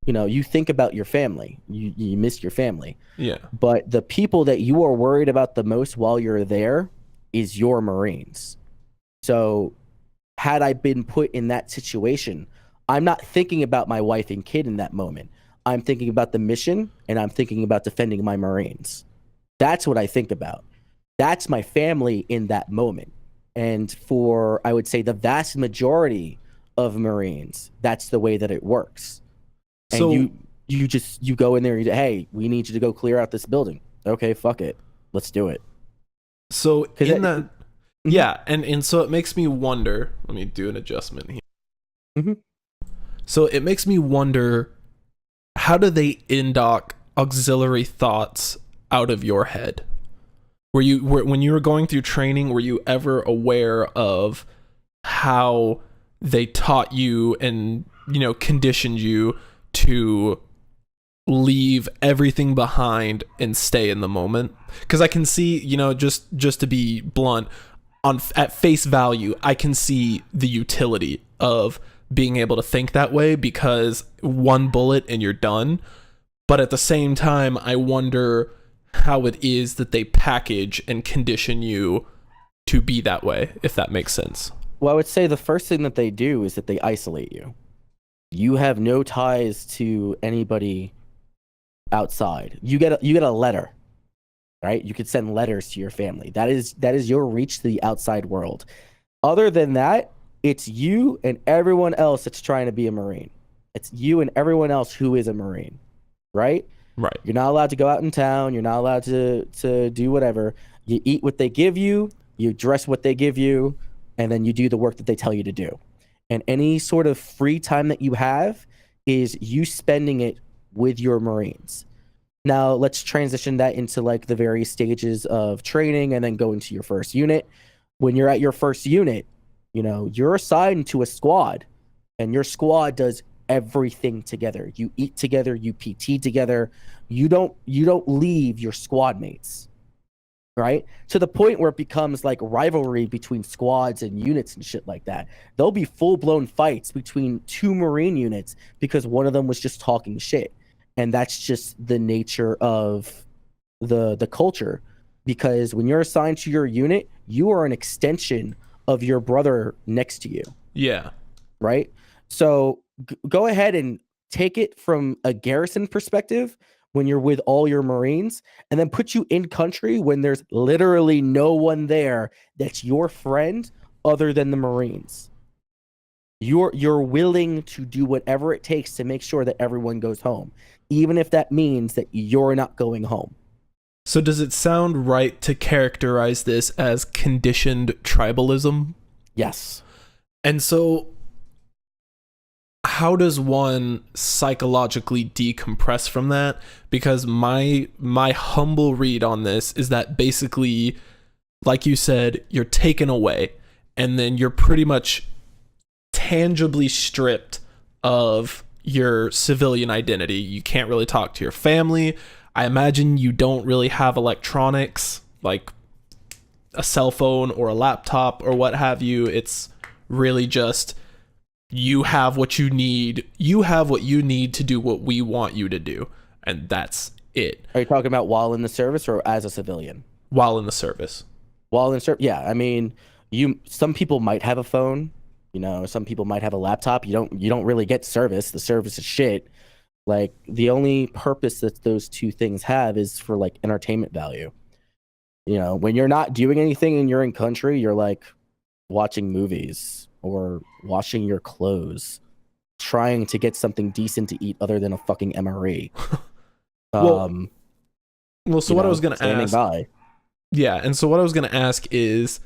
you think about your family. You miss your family. Yeah. But the people that you are worried about the most while you're there is your Marines. So had I been put in that situation, I'm not thinking about my wife and kid in that moment. I'm thinking about the mission, and I'm thinking about defending my Marines. That's what I think about. That's my family in that moment. And for, I would say, the vast majority of Marines, that's the way that it works. And so you go in there and you say, hey, we need you to go clear out this building. Okay, fuck it. Let's do it. So yeah, and so it makes me wonder, let me do an adjustment here. Mm-hmm. So it makes me wonder, how do they indock auxiliary thoughts out of your head? When you were going through training, were you ever aware of how they taught you and, conditioned you to leave everything behind and stay in the moment? Because I can see, just to be blunt, at face value, I can see the utility of being able to think that way, because one bullet and you're done. But at the same time, I wonder how it is that they package and condition you to be that way, if that makes sense. Well, I would say the first thing that they do is that they isolate you. You have no ties to anybody outside. You get a letter, right? You could send letters to your family. That is your reach to the outside world. Other than that, it's you and everyone else that's trying to be a Marine. It's you and everyone else who is a Marine, right? Right. You're not allowed to go out in town. You're not allowed to do whatever. You eat what they give you. You dress what they give you. And then you do the work that they tell you to do. And any sort of free time that you have is you spending it with your Marines. Now, let's transition that into like the various stages of training and then go into your first unit. When you're at your first unit, you're assigned to a squad, and your squad does everything together. You eat together, you PT together. You don't leave your squad mates, right? To the point where it becomes like rivalry between squads and units and shit like that. There'll be full-blown fights between two Marine units because one of them was just talking shit. And that's just the nature of the culture, because when you're assigned to your unit, you are an extension of your brother next to you. Yeah. Right? So go ahead and take it from a garrison perspective when you're with all your Marines, and then put you in country when there's literally no one there that's your friend other than the Marines. You're willing to do whatever it takes to make sure that everyone goes home, even if that means that you're not going home. So does it sound right to characterize this as conditioned tribalism? Yes. And so how does one psychologically decompress from that? Because my humble read on this is that basically, like you said, you're taken away and then you're pretty much tangibly stripped of your civilian identity. You can't really talk to your family. I imagine you don't really have electronics like a cell phone or a laptop or what have you. It's really just you have what you need. You have what you need to do what we want you to do, and that's it. Are you talking about while in the service or as a civilian? While in the service. While in service, yeah. I mean, some people might have a phone. You know, some people might have a laptop. You don't really get service. The service is shit. Like, the only purpose that those two things have is for like entertainment value. You know, when you're not doing anything and you're in country, you're like watching movies or washing your clothes, trying to get something decent to eat other than a fucking MRE. Well, so what I was going to ask. By. Yeah, and so what I was going to ask is,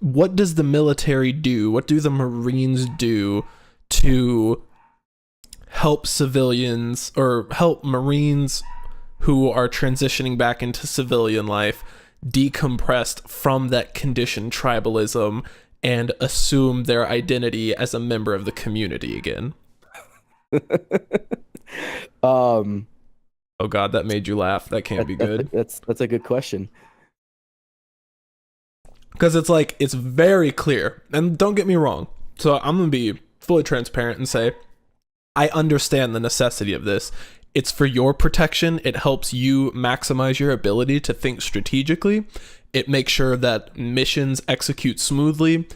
what does the military do? What do the Marines do to help civilians or help Marines who are transitioning back into civilian life decompressed from that conditioned tribalism and assume their identity as a member of the community again? Oh God, that made you laugh. That can't be good. That's a good question. Because it's like, it's very clear, and don't get me wrong, so I'm going to be fully transparent and say, I understand the necessity of this. It's for your protection. It helps you maximize your ability to think strategically. It makes sure that missions execute smoothly.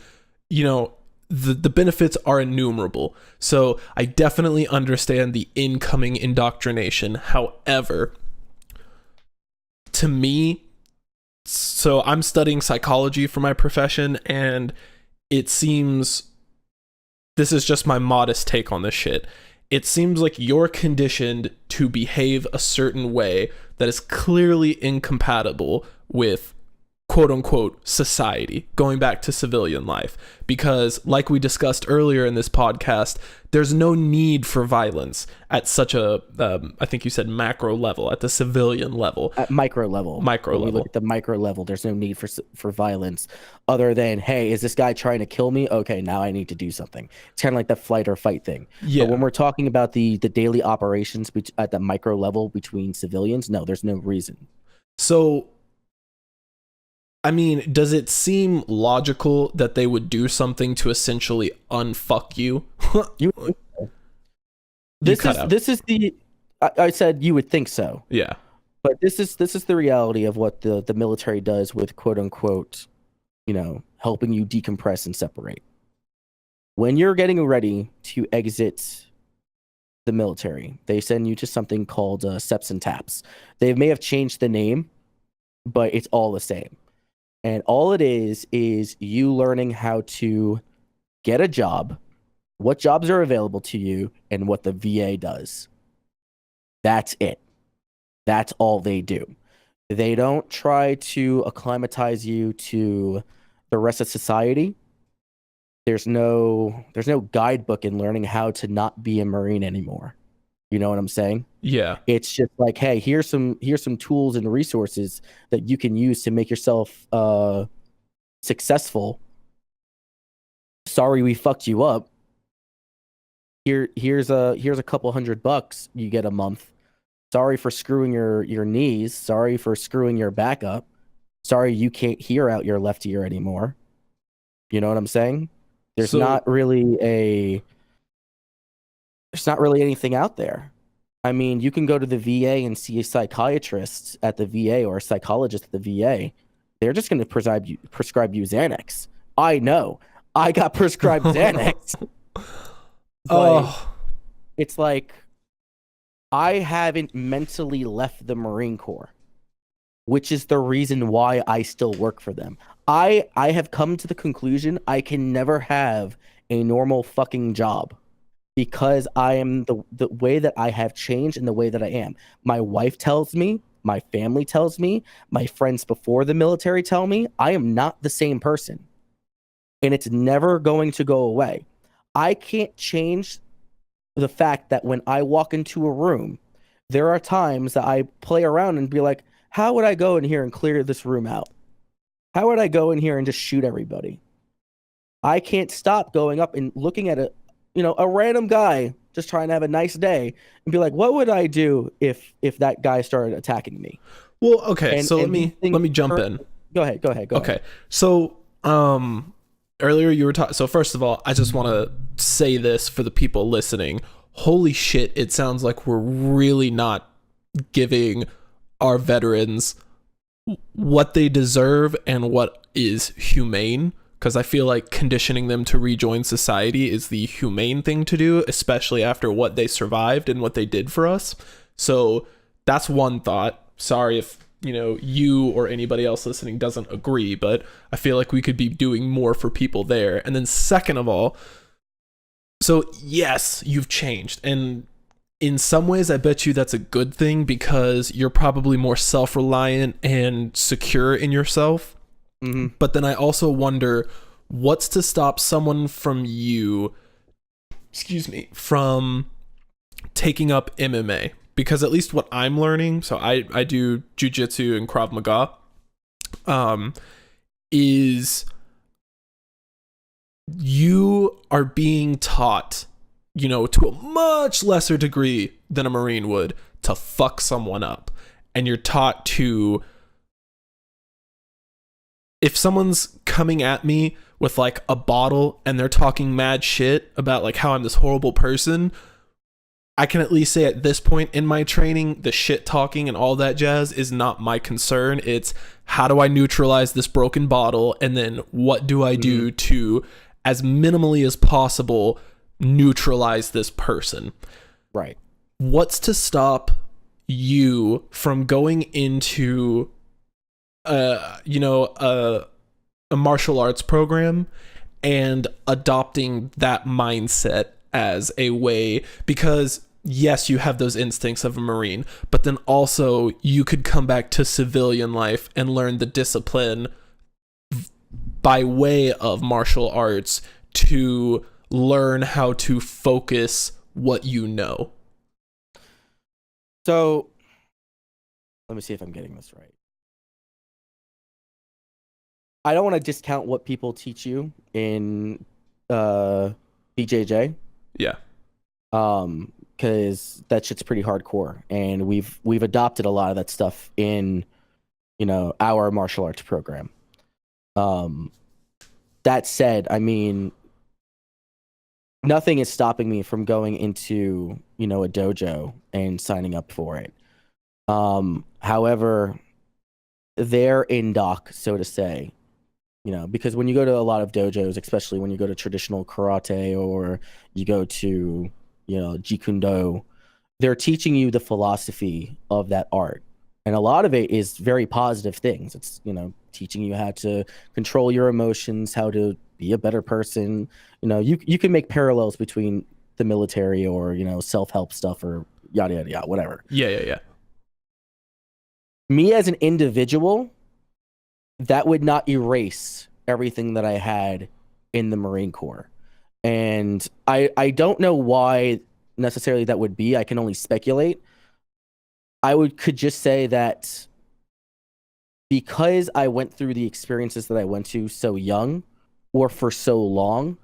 You know, the benefits are innumerable. So I definitely understand the incoming indoctrination. However, to me, so I'm studying psychology for my profession, and it seems, this is just my modest take on this shit, it seems like you're conditioned to behave a certain way that is clearly incompatible with quote unquote society, going back to civilian life. Because like we discussed earlier in this podcast, there's no need for violence at such a, I think you said macro level, at the civilian level. At micro level. When we look at the micro level, there's no need for violence other than, hey, is this guy trying to kill me? Okay, now I need to do something. It's kind of like the flight or fight thing. Yeah. But when we're talking about the daily operations at the micro level between civilians, no, there's no reason. So, I mean, does it seem logical that they would do something to essentially unfuck you? This is the, I said you would think so. Yeah. But this is the reality of what the military does with quote unquote, you know, helping you decompress and separate. When you're getting ready to exit the military, they send you to something called SEPs and TAPs. They may have changed the name, but it's all the same. And all it is you learning how to get a job, what jobs are available to you, and what the VA does. That's it. That's all they do. They don't try to acclimatize you to the rest of society. There's no guidebook in learning how to not be a Marine anymore. You know what I'm saying? Yeah. It's just like, hey, here's some tools and resources that you can use to make yourself successful. Sorry we fucked you up. Here's a couple $100 you get a month. Sorry for screwing your knees. Sorry for screwing your back up. Sorry you can't hear out your left ear anymore. You know what I'm saying? There's not really anything out there. I mean, you can go to the VA and see a psychiatrist at the VA or a psychologist at the VA. They're just going to prescribe you Xanax. I know. I got prescribed Xanax. It's like, I haven't mentally left the Marine Corps, which is the reason why I still work for them. I have come to the conclusion I can never have a normal fucking job because I am the way that I have changed and the way that I am. My wife tells me, my family tells me, my friends before the military tell me, I am not the same person. And it's never going to go away. I can't change the fact that when I walk into a room, there are times that I play around and be like, how would I go in here and clear this room out? How would I go in here and just shoot everybody? I can't stop going up and looking at a random guy just trying to have a nice day and be like, what would I do if that guy started attacking me? Well, okay, so let me jump in. Go ahead. Okay. So, earlier you were talking. So first of all, I just want to say this for the people listening. Holy shit! It sounds like we're really not giving our veterans what they deserve and what is humane. Because I feel like conditioning them to rejoin society is the humane thing to do, especially after what they survived and what they did for us. So that's one thought. Sorry if you or anybody else listening doesn't agree, but I feel like we could be doing more for people there. And then second of all, so yes, you've changed, and in some ways I bet you that's a good thing because you're probably more self-reliant and secure in yourself. Mm-hmm. But then I also wonder what's to stop someone from taking up MMA. Because at least what I'm learning, so I do jujitsu and Krav Maga, is you are being taught, to a much lesser degree than a Marine would, to fuck someone up. And you're taught to, if someone's coming at me with like a bottle and they're talking mad shit about like how I'm this horrible person, I can at least say at this point in my training, the shit talking and all that jazz is not my concern. It's how do I neutralize this broken bottle, and then what do I do to, as minimally as possible, neutralize this person. Right. What's to stop you from going into a martial arts program and adopting that mindset as a way, because yes, you have those instincts of a Marine, but then also you could come back to civilian life and learn the discipline by way of martial arts to learn how to focus what you know. So let me see if I'm getting this right. I don't want to discount what people teach you in BJJ. Yeah. Because that shit's pretty hardcore, and we've adopted a lot of that stuff in, our martial arts program. That said, I mean, nothing is stopping me from going into, a dojo and signing up for it. However, they're in dock, so to say, because when you go to a lot of dojos, especially when you go to traditional karate or you go to, Jeet Kune Do, they're teaching you the philosophy of that art. And a lot of it is very positive things. It's, teaching you how to control your emotions, how to be a better person. You can make parallels between the military or, self-help stuff or yada, yada, yada, whatever. Yeah. Me as an individual, that would not erase everything that I had in the Marine Corps. And I don't know why necessarily that would be. I can only speculate. Could just say that because I went through the experiences that I went to so young or for so long,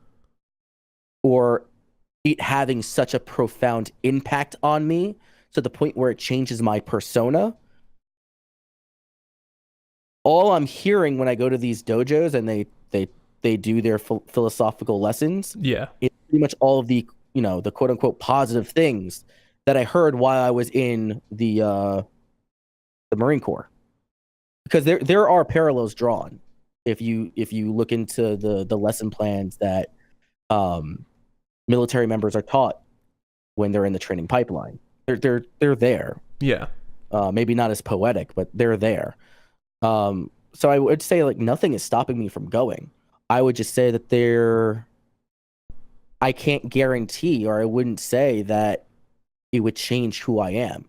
or it having such a profound impact on me to the point where it changes my persona, all I'm hearing when I go to these dojos and they do their philosophical lessons, yeah, it's pretty much all of the the quote unquote positive things that I heard while I was in the Marine Corps, because there are parallels drawn if you look into the lesson plans that military members are taught when they're in the training pipeline. They're there. Yeah. Maybe not as poetic, but they're there. So I would say like nothing is stopping me from going. I would just say that I can't guarantee, or I wouldn't say that it would change who I am,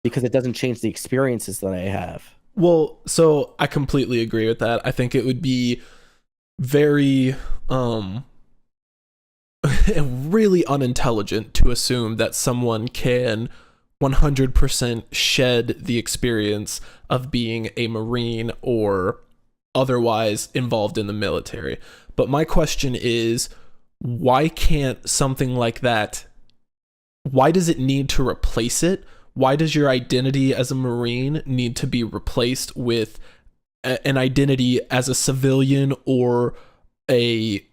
because it doesn't change the experiences that I have. Well, so I completely agree with that. I think it would be very really unintelligent to assume that someone can 100% shed the experience of being a Marine or otherwise involved in the military. But my question is, why can't something like that, why does it need to replace it? Why does your identity as a Marine need to be replaced with an identity as a civilian or a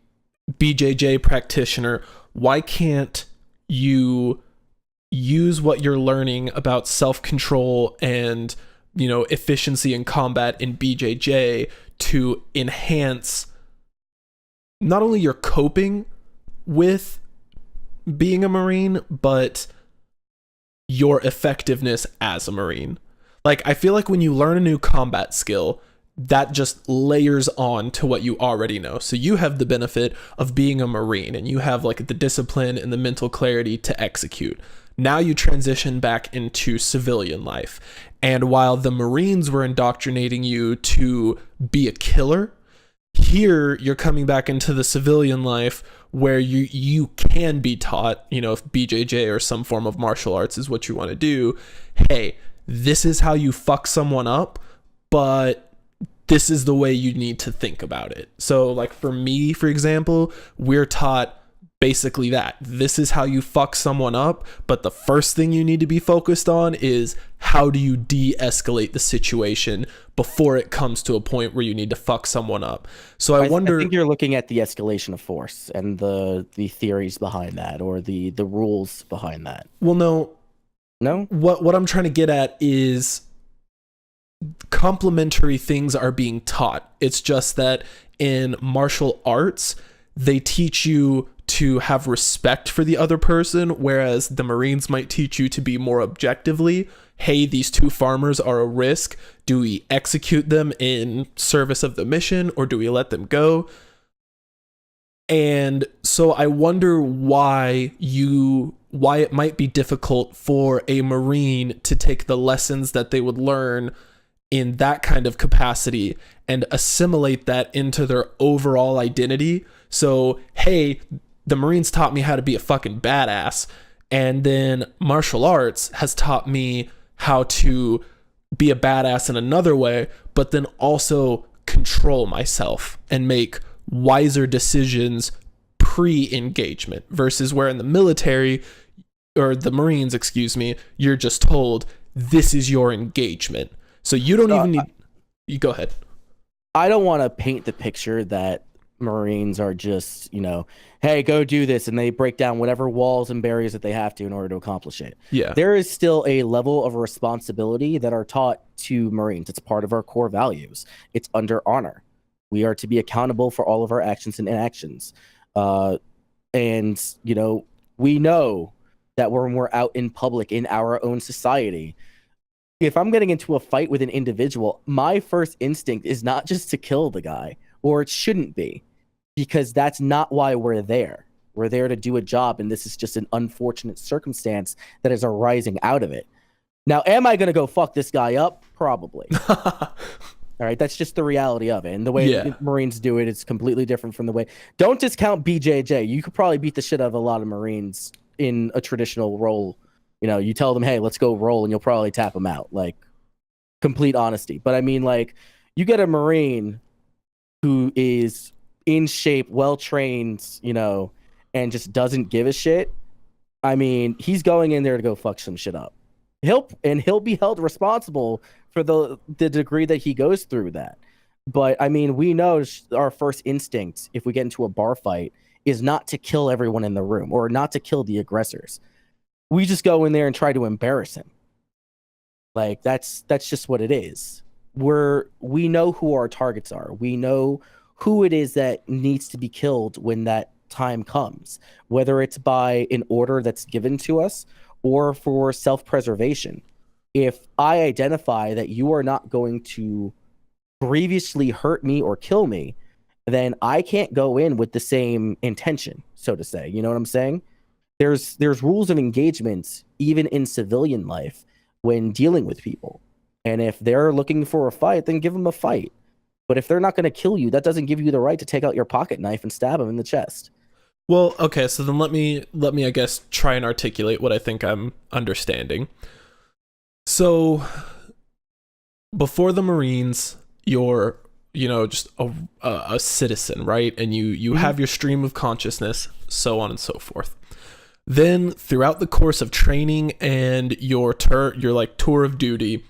BJJ practitioner? Why can't you use what you're learning about self-control and, you know, efficiency in combat in BJJ to enhance not only your coping with being a Marine, but your effectiveness as a Marine? Like, I feel like when you learn a new combat skill, that just layers on to what you already know. So you have the benefit of being a Marine and you have like the discipline and the mental clarity to execute. Now you transition back into civilian life. And while the Marines were indoctrinating you to be a killer, here you're coming back into the civilian life where you can be taught, you know, if BJJ or some form of martial arts is what you want to do, hey, this is how you fuck someone up, but this is the way you need to think about it. So like for me, for example, we're taught basically that this is how you fuck someone up, but the first thing you need to be focused on is how do you de-escalate the situation before it comes to a point where you need to fuck someone up. So I wonder, I think you're looking at the escalation of force and the theories behind that, or the rules behind that. Well, no, what I'm trying to get at is complementary things are being taught. It's just that in martial arts, they teach you to have respect for the other person, whereas the Marines might teach you to be more objectively, hey, these two farmers are a risk. Do we execute them in service of the mission or do we let them go? And so I wonder why it might be difficult for a Marine to take the lessons that they would learn in that kind of capacity and assimilate that into their overall identity. So, hey, the Marines taught me how to be a fucking badass, and then martial arts has taught me how to be a badass in another way, but then also control myself and make wiser decisions pre-engagement, versus where in the military, or the Marines, excuse me, you're just told this is your engagement. So you don't even need... You go ahead. I don't want to paint the picture that Marines are just, you know, hey, go do this, and they break down whatever walls and barriers that they have to in order to accomplish it. Yeah. There is still a level of responsibility that are taught to Marines. It's part of our core values. It's under honor. We are to be accountable for all of our actions and inactions. And, you know, we know that when we're out in public in our own society, if I'm getting into a fight with an individual, my first instinct is not just to kill the guy, or it shouldn't be, because that's not why we're there. We're there to do a job, and this is just an unfortunate circumstance that is arising out of it. Now, am I going to go fuck this guy up? Probably. All right, that's just the reality of it. And the way Marines do it is completely different from the way... Don't discount BJJ. You could probably beat the shit out of a lot of Marines in a traditional role. You know, you tell them, hey, let's go roll, and you'll probably tap them out. Like, complete honesty. But I mean, like, you get a Marine who is in shape, well-trained, you know, and just doesn't give a shit. I mean, he's going in there to go fuck some shit up. He'll be held responsible for the degree that he goes through that. But I mean, we know our first instinct, if we get into a bar fight, is not to kill everyone in the room or not to kill the aggressors. We just go in there and try to embarrass him. Like, that's just what it is. We know who our targets are. We know who it is that needs to be killed when that time comes, whether it's by an order that's given to us or for self-preservation. If I identify that you are not going to grievously hurt me or kill me, then I can't go in with the same intention, so to say. You know what I'm saying? There's rules of engagement even in civilian life when dealing with people. And if they're looking for a fight, then give them a fight. But if they're not going to kill you, that doesn't give you the right to take out your pocket knife and stab them in the chest. Well, okay, so then let me I guess try and articulate what I think I'm understanding. So before the Marines, you're just a citizen, right? And you Mhm. have your stream of consciousness, so on and so forth. Then throughout the course of training and your like tour of duty,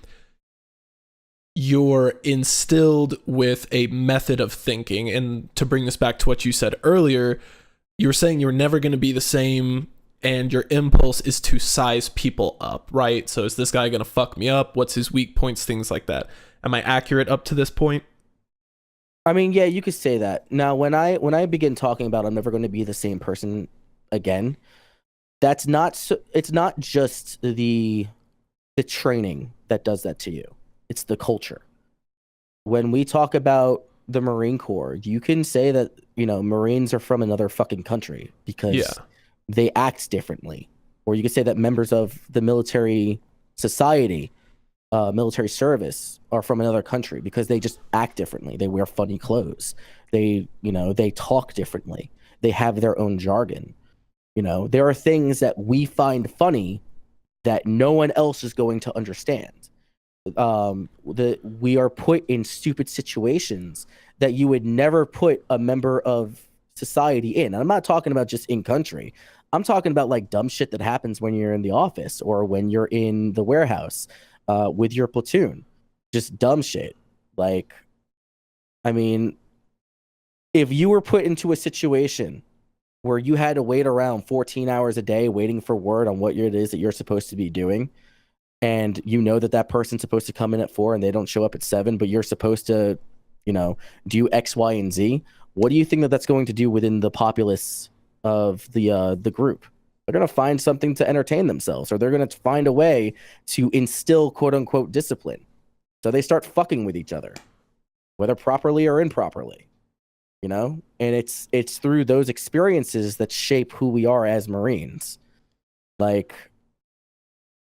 you're instilled with a method of thinking. And to bring this back to what you said earlier, you were saying you're never going to be the same, and your impulse is to size people up, right? So is this guy going to fuck me up? What's his weak points? Things like that. Am I accurate up to this point? I mean, yeah, you could say that. Now, when I begin talking about I'm never going to be the same person again, that's not it's not just the training that does that to you. It's the culture. When we talk about the Marine Corps, you can say that, Marines are from another fucking country Yeah. because they act differently. Or you could say that members of the military society, military service, are from another country because they just act differently. They wear funny clothes. They talk differently. They have their own jargon. There are things that we find funny that no one else is going to understand. We are put in stupid situations that you would never put a member of society in. And I'm not talking about just in country. I'm talking about like dumb shit that happens when you're in the office or when you're in the warehouse with your platoon. Just dumb shit. Like, I mean, if you were put into a situation where you had to wait around 14 hours a day waiting for word on what it is that you're supposed to be doing, and that person's supposed to come in at 4 and they don't show up at 7, but you're supposed to, do X, Y, and Z. What do you think that that's going to do within the populace of the group? They're going to find something to entertain themselves, or they're going to find a way to instill quote unquote discipline. So they start fucking with each other, whether properly or improperly, and it's through those experiences that shape who we are as Marines. Like,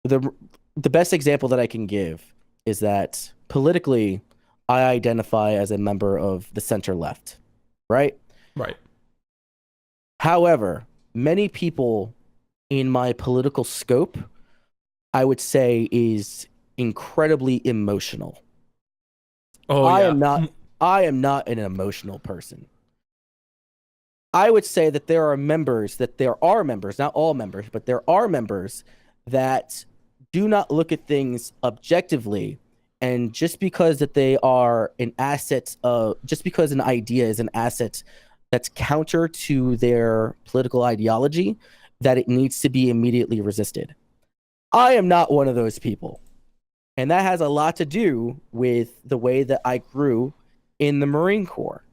the best example that I can give is that politically, I identify as a member of the center left, right? Right. However, many people in my political scope, I would say, is incredibly emotional. Oh I yeah. am not. I am not an emotional person. I would say that there are members, not all members, but there are members that do not look at things objectively. And just because that they are an asset, just because an idea is an asset that's counter to their political ideology, that it needs to be immediately resisted. I am not one of those people. And that has a lot to do with the way that I grew in the Marine Corps.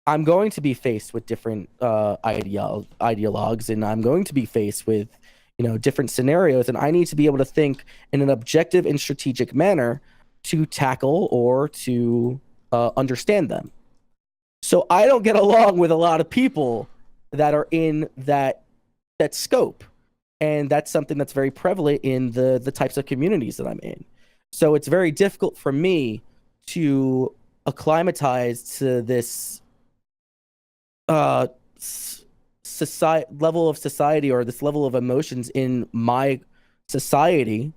I'm going to be faced with different ideologues, and I'm going to be faced with different scenarios, and I need to be able to think in an objective and strategic manner to tackle or to understand them. So I don't get along with a lot of people that are in that scope, and that's something that's very prevalent in the types of communities that I'm in. So it's very difficult for me to acclimatize to this society level of society, or this level of emotions in my society,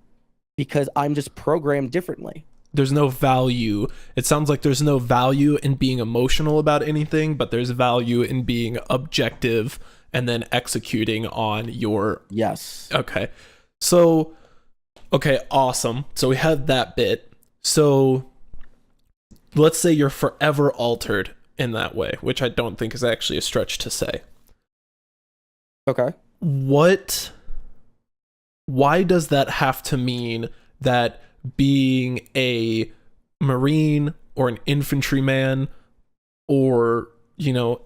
because I'm just programmed differently. There's no value. It sounds like there's no value in being emotional about anything, but there's value in being objective and then executing on your. Yes. Okay. So, okay, awesome. So we had that bit. So let's say you're forever altered in that way, which I don't think is actually a stretch to say. Okay. Why does that have to mean that being a Marine or an infantryman or,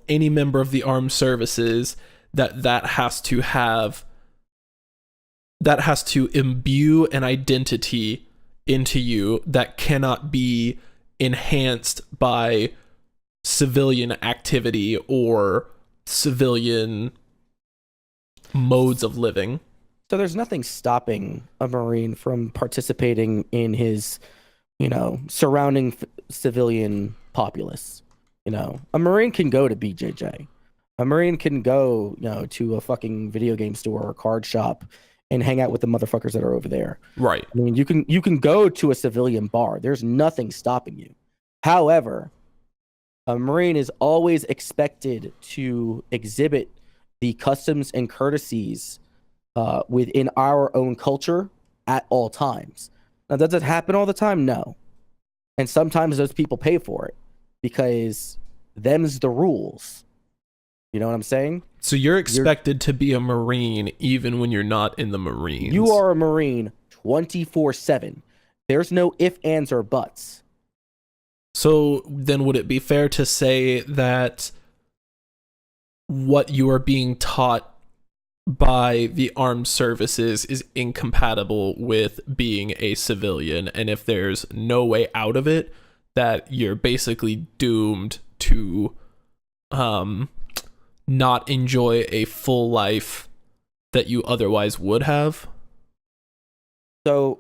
any member of the armed services, that has to imbue an identity into you that cannot be enhanced by civilian activity or civilian modes of living? So there's nothing stopping a Marine from participating in his, surrounding civilian populace. A Marine can go to BJJ. A Marine can go, to a fucking video game store or a card shop and hang out with the motherfuckers that are over there. Right. I mean, you can go to a civilian bar. There's nothing stopping you. However, a Marine is always expected to exhibit the customs and courtesies within our own culture at all times. Now, does it happen all the time? No. And sometimes those people pay for it because them's the rules. You know what I'm saying? So you're expected to be a Marine even when you're not in the Marines. You are a Marine 24/7. There's no ifs, ands, or buts. So then would it be fair to say that what you are being taught by the armed services is incompatible with being a civilian, and if there's no way out of it, that you're basically doomed to not enjoy a full life that you otherwise would have? So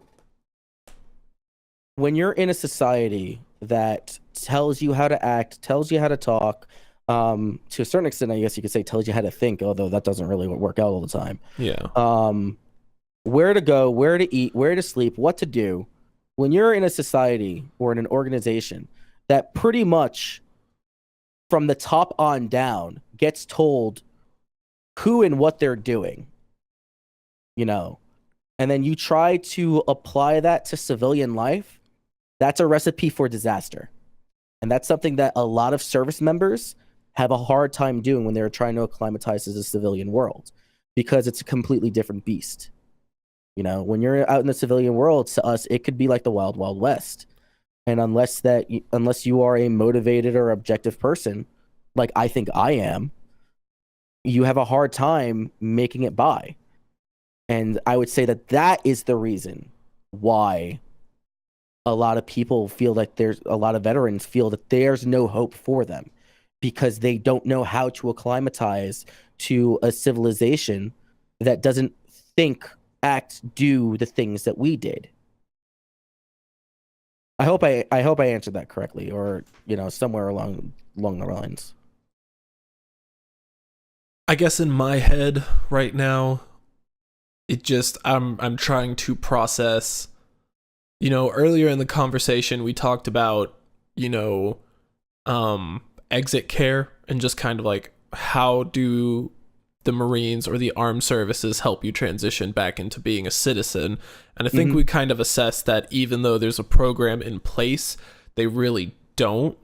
when you're in a society that tells you how to act, tells you how to talk, to a certain extent, I guess you could say tells you how to think, although that doesn't really work out all the time. Yeah. Where to go, where to eat, where to sleep, what to do. When you're in a society or in an organization that pretty much from the top on down gets told who and what they're doing, and then you try to apply that to civilian life, that's a recipe for disaster. And that's something that a lot of service members have a hard time doing when they're trying to acclimatize to the civilian world, because it's a completely different beast. When you're out in the civilian world, to us, it could be like the wild, wild west. And unless you are a motivated or objective person, like I think I am, you have a hard time making it by. And I would say that is the reason why a lot of people feel like a lot of veterans feel that there's no hope for them, because they don't know how to acclimatize to a civilization that doesn't think, act, do the things that we did. I hope I answered that correctly, or somewhere along the lines. I guess in my head right now, I'm trying to process. Earlier in the conversation we talked about, exit care, and just kind of like, how do the Marines or the armed services help you transition back into being a citizen? And I think we kind of assessed that even though there's a program in place, they really don't.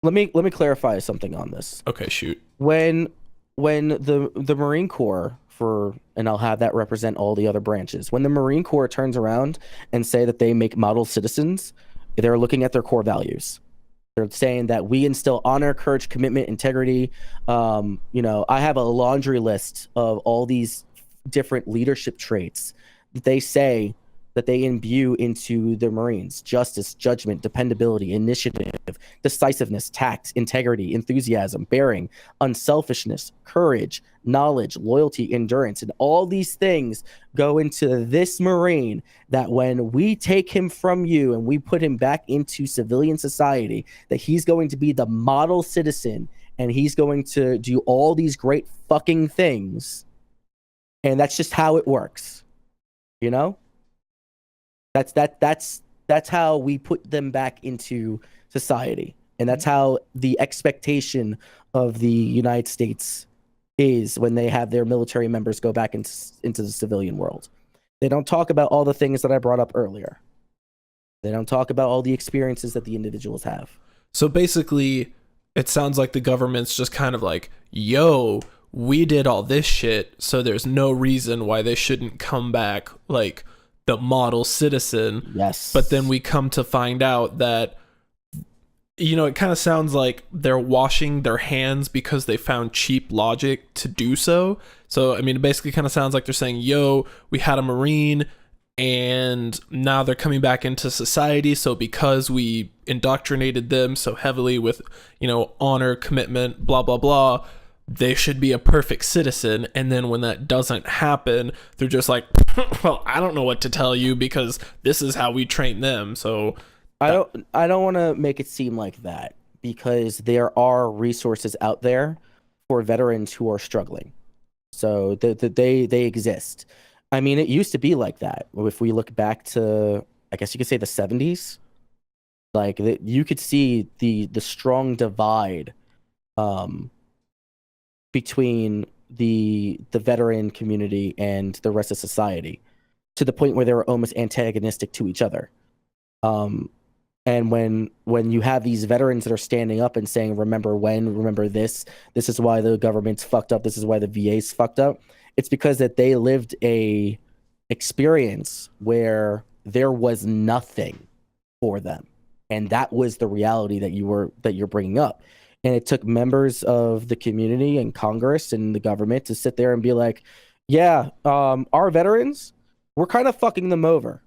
Let me clarify something on this. Okay, shoot. When the Marine Corps, and I'll have that represent all the other branches, when the Marine Corps turns around and say that they make model citizens, they're looking at their core values. They're saying that we instill honor, courage, commitment, integrity. I have a laundry list of all these different leadership traits that they say that they imbue into the Marines: justice, judgment, dependability, initiative, decisiveness, tact, integrity, enthusiasm, bearing, unselfishness, courage, knowledge, loyalty, endurance. And all these things go into this Marine, that when we take him from you and we put him back into civilian society, that he's going to be the model citizen, and he's going to do all these great fucking things. And that's just how it works. That's how we put them back into society. And that's how the expectation of the United States is when they have their military members go back into the civilian world. They don't talk about all the things that I brought up earlier. They don't talk about all the experiences that the individuals have. So basically, it sounds like the government's just kind of like, yo, we did all this shit, so there's no reason why they shouldn't come back like the model citizen. Yes. But then we come to find out that, it kind of sounds like they're washing their hands because they found cheap logic to do so. So, it basically kind of sounds like they're saying, yo, we had a Marine and now they're coming back into society. So because we indoctrinated them so heavily with, honor, commitment, blah, blah, blah, they should be a perfect citizen. And then when that doesn't happen, they're just like, well, I don't know what to tell you because this is how we train them. So I don't want to make it seem like that, because there are resources out there for veterans who are struggling. So they exist. I mean, it used to be like that. If we look back to, I guess you could say the 70s, like you could see the strong divide between the veteran community and the rest of society, to the point where they were almost antagonistic to each other. And when you have these veterans that are standing up and saying, remember this is why the government's fucked up, this is why the VA's fucked up, it's because that they lived a experience where there was nothing for them. And that was the reality that you're bringing up. And it took members of the community and Congress and the government to sit there and be like, yeah, our veterans, we're kind of fucking them over.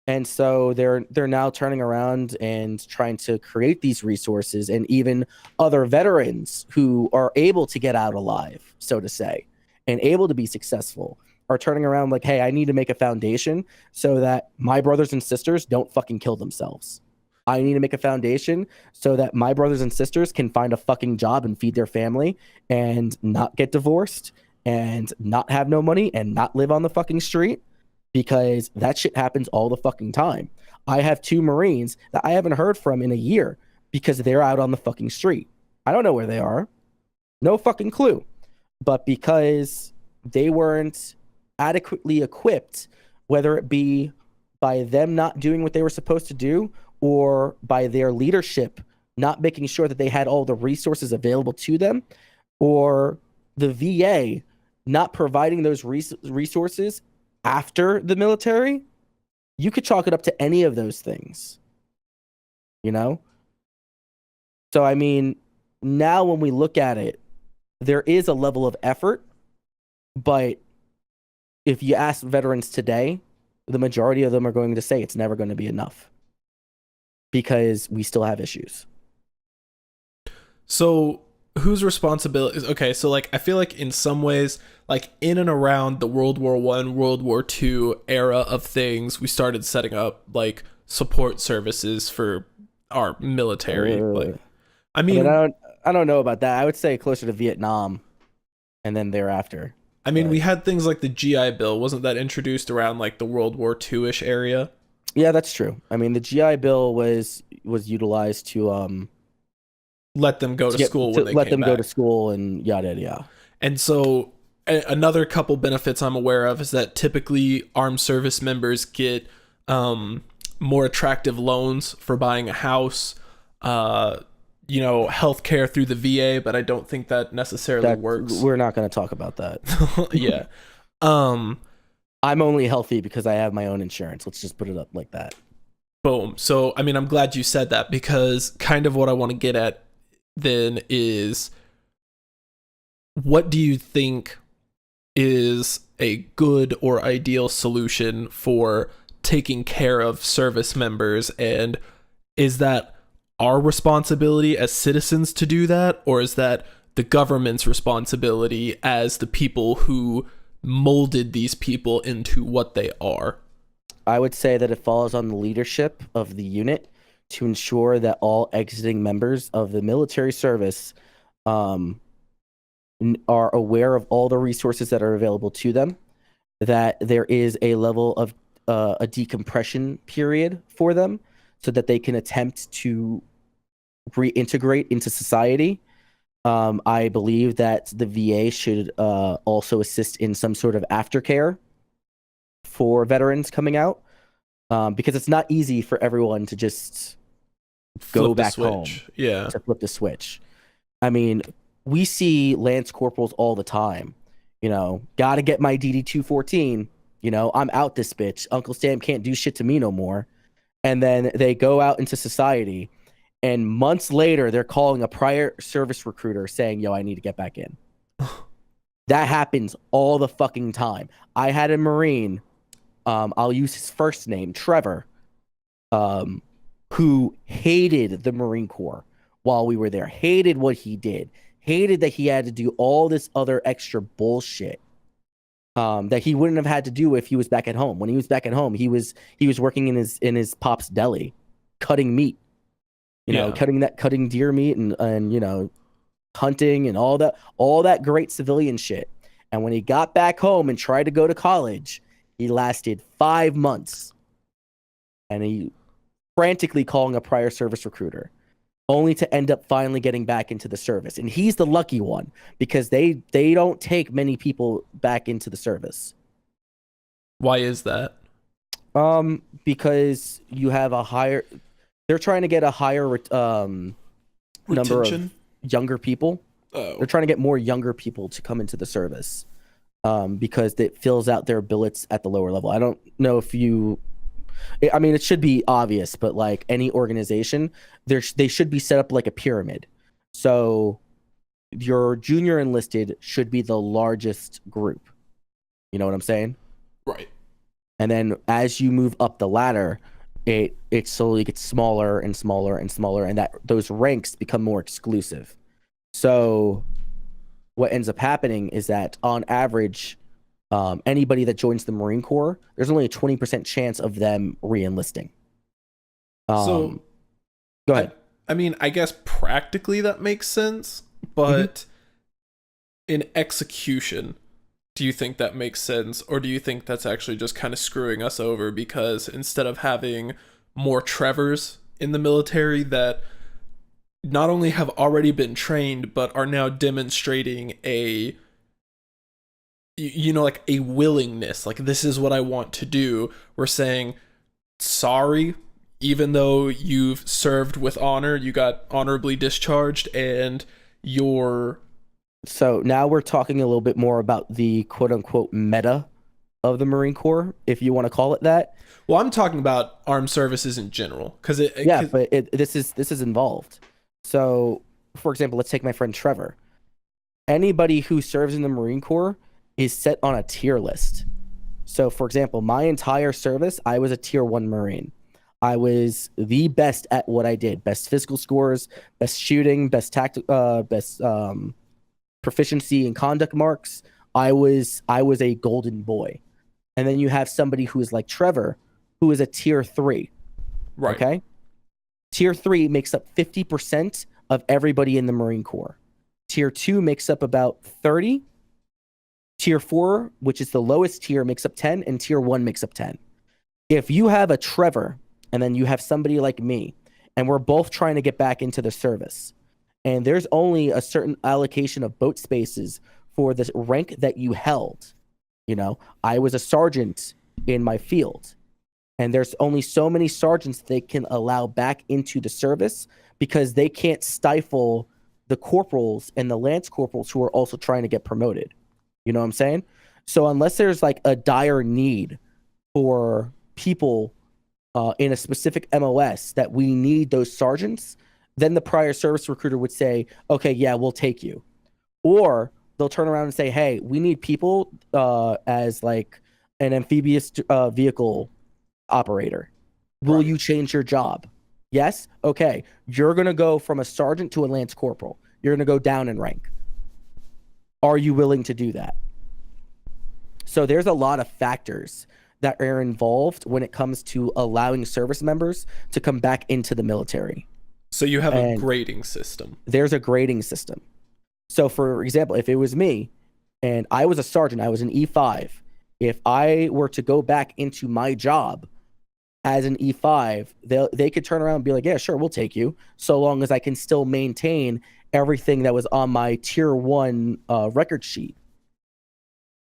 And so they're now turning around and trying to create these resources, and even other veterans who are able to get out alive, so to say, and able to be successful are turning around like, hey, I need to make a foundation so that my brothers and sisters don't fucking kill themselves. I need to make a foundation so that my brothers and sisters can find a fucking job and feed their family and not get divorced and not have no money and not live on the fucking street. Because that shit happens all the fucking time. I have 2 Marines that I haven't heard from in a year because they're out on the fucking street. I don't know where they are. No fucking clue. But because they weren't adequately equipped, whether it be by them not doing what they were supposed to do or by their leadership not making sure that they had all the resources available to them, or the VA not providing those resources after the military, you could chalk it up to any of those things, you know? So, I mean, now when we look at it, there is a level of effort, but if you ask veterans today, the majority of them are going to say it's never going to be enough because we still have issues. So whose responsibility is, okay, so like I feel like in some ways, like in and around the World War I, World War II era of things, we started setting up like support services for our military. Like I mean I don't know about that. I would say closer to Vietnam and then thereafter. I mean, we had things like the GI Bill. Wasn't that introduced around like the World War II-ish area? Yeah, that's true. I mean, the GI Bill was utilized to let them go to school when they let came them go back. to school and yada yada. And so another couple benefits I'm aware of is that typically armed service members get more attractive loans for buying a house, you know, healthcare through the VA, but I don't think that necessarily works. We're not going to talk about that. Yeah. I'm only healthy because I have my own insurance. Let's just put it up like that. Boom. So, I mean, I'm glad you said that, because kind of what I want to get at then is, what do you think is a good or ideal solution for taking care of service members? And is that our responsibility as citizens to do that, or is that the government's responsibility as the people who molded these people into what they are? I would say that it falls on the leadership of the unit to ensure that all exiting members of the military service are aware of all the resources that are available to them, that there is a level of a decompression period for them so that they can attempt to reintegrate into society. I believe that the VA should also assist in some sort of aftercare for veterans coming out, because it's not easy for everyone to just go back home. Yeah, to flip the switch. I mean, we see Lance Corporals all the time. You know, gotta get my DD 214. You know, I'm out this bitch. Uncle Sam can't do shit to me no more. And then they go out into society, and months later, they're calling a prior service recruiter saying, yo, I need to get back in. That happens all the fucking time. I had a Marine, I'll use his first name, Trevor, who hated the Marine Corps while we were there, hated what he did, hated that he had to do all this other extra bullshit that he wouldn't have had to do if he was back at home. When he was back at home, he was working in his pop's deli, cutting meat, you know, cutting deer meat and you know, hunting and all that great civilian shit. And when he got back home and tried to go to college, he lasted 5 months. And he frantically calling a prior service recruiter, only to end up finally getting back into the service. And he's the lucky one because they don't take many people back into the service. Why is that? Because you have a higher, they're trying to get a higher number of younger people. Oh. They're trying to get more younger people to come into the service because it fills out their billets at the lower level. I don't know if you, I mean, it should be obvious, but like any organization, they should be set up like a pyramid. So your junior enlisted should be the largest group. You know what I'm saying? Right. And then as you move up the ladder, it slowly gets smaller and smaller and smaller, and that those ranks become more exclusive. So what ends up happening is that on average, anybody that joins the Marine Corps, there's only a 20% chance of them re-enlisting. So go ahead. I mean, I guess practically that makes sense, but in execution, do you think that makes sense, or do you think that's actually just kind of screwing us over because instead of having more Trevors in the military that not only have already been trained but are now demonstrating a, you know, like a willingness, like this is what I want to do, we're saying sorry, even though you've served with honor, you got honorably discharged, and you're... So now we're talking a little bit more about the quote-unquote meta of the Marine Corps, if you want to call it that. Well, I'm talking about armed services in general, because this is involved. So, for example, let's take my friend Trevor. Anybody who serves in the Marine Corps is set on a tier list. So, for example, my entire service, I was a tier 1 Marine. I was the best at what I did. Best physical scores, best shooting, best proficiency and conduct marks. I was a golden boy. And then you have somebody who is like Trevor, who is a tier 3. Right. Okay? Tier 3 makes up 50% of everybody in the Marine Corps. Tier 2 makes up about 30. Tier 4, which is the lowest tier, makes up 10, and Tier 1 makes up 10. If you have a Trevor, and then you have somebody like me, and we're both trying to get back into the service, and there's only a certain allocation of boat spaces for this rank that you held. You know, I was a sergeant in my field, and there's only so many sergeants they can allow back into the service because they can't stifle the corporals and the lance corporals who are also trying to get promoted. You know what I'm saying? So unless there's like a dire need for people in a specific MOS that we need those sergeants, then the prior service recruiter would say, okay, yeah, we'll take you. Or they'll turn around and say, hey, we need people as like an amphibious vehicle operator. Will you change your job? Yes? Okay. You're going to go from a sergeant to a lance corporal. You're going to go down in rank. Are you willing to do that? So there's a lot of factors that are involved when it comes to allowing service members to come back into the military. So you have a grading system. There's a grading system. So for example, if it was me and I was a sergeant, I was an E5, if I were to go back into my job as an E5, they could turn around and be like, yeah, sure, we'll take you, so long as I can still maintain everything that was on my tier 1 record sheet.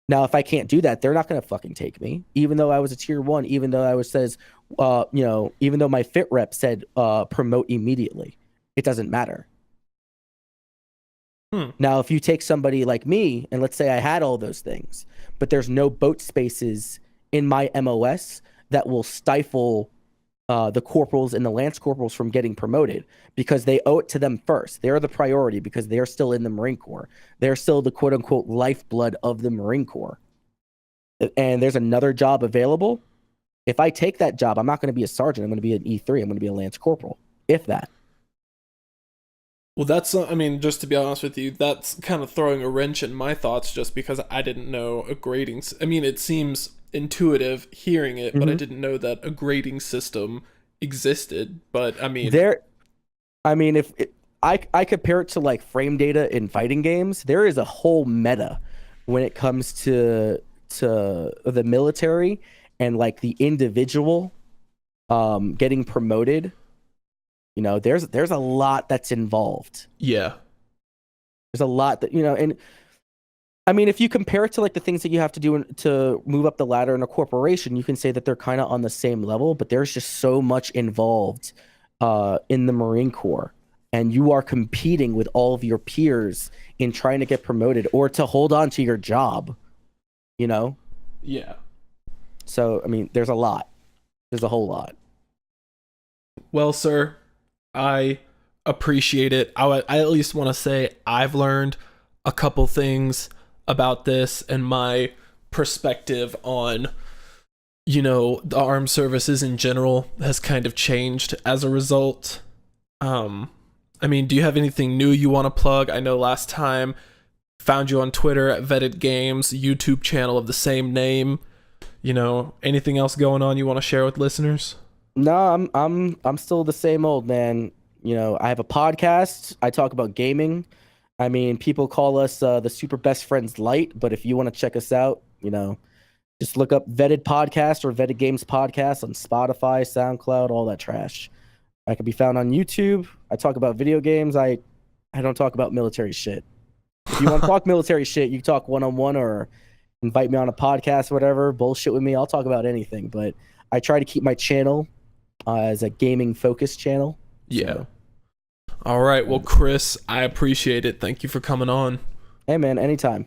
Now, if I can't do that, they're not going to fucking take me, even though I was a tier 1, even though even though my fit rep said promote immediately. It doesn't matter. Now, if you take somebody like me, and let's say I had all those things, but there's no boat spaces in my MOS that will stifle the corporals and the lance corporals from getting promoted, because they owe it to them first. They're the priority because they're still in the Marine Corps. They're still the quote unquote lifeblood of the Marine Corps. And there's another job available. If I take that job, I'm not going to be a sergeant. I'm going to be an E3. I'm going to be a lance corporal, if that. Well, that's, I mean, just to be honest with you, that's kind of throwing a wrench in my thoughts just because I didn't know a grading. I mean, it seems intuitive hearing it, but I didn't know that a grading system existed. But I mean, I compare it to like frame data in fighting games. There is a whole meta when it comes to the military and like the individual getting promoted. You know, there's a lot that's involved. Yeah. There's a lot that, you know, and I mean, if you compare it to like the things that you have to do to move up the ladder in a corporation, you can say that they're kind of on the same level, but there's just so much involved in the Marine Corps. And you are competing with all of your peers in trying to get promoted or to hold on to your job, you know? Yeah. So, I mean, there's a lot. There's a whole lot. Well, sir, I appreciate it. I at least want to say I've learned a couple things about this, and my perspective on, you know, the armed services in general has kind of changed as a result. I mean, do you have anything new you want to plug? I know last time found you on Twitter at Vetted Games, YouTube channel of the same name. You know, anything else going on you want to share with listeners? No, I'm still the same old man. You know, I have a podcast. I talk about gaming. I mean, people call us the Super Best Friends Light, but if you want to check us out, you know, just look up Vetted Podcast or Vetted Games Podcast on Spotify, SoundCloud, all that trash. I can be found on YouTube. I talk about video games. I don't talk about military shit. If you want to talk military shit, you can talk one-on-one or invite me on a podcast or whatever. Bullshit with me. I'll talk about anything, but I try to keep my channel as a gaming focused channel. Yeah. So. All right. Well, Chris, I appreciate it. Thank you for coming on. Hey, man, anytime.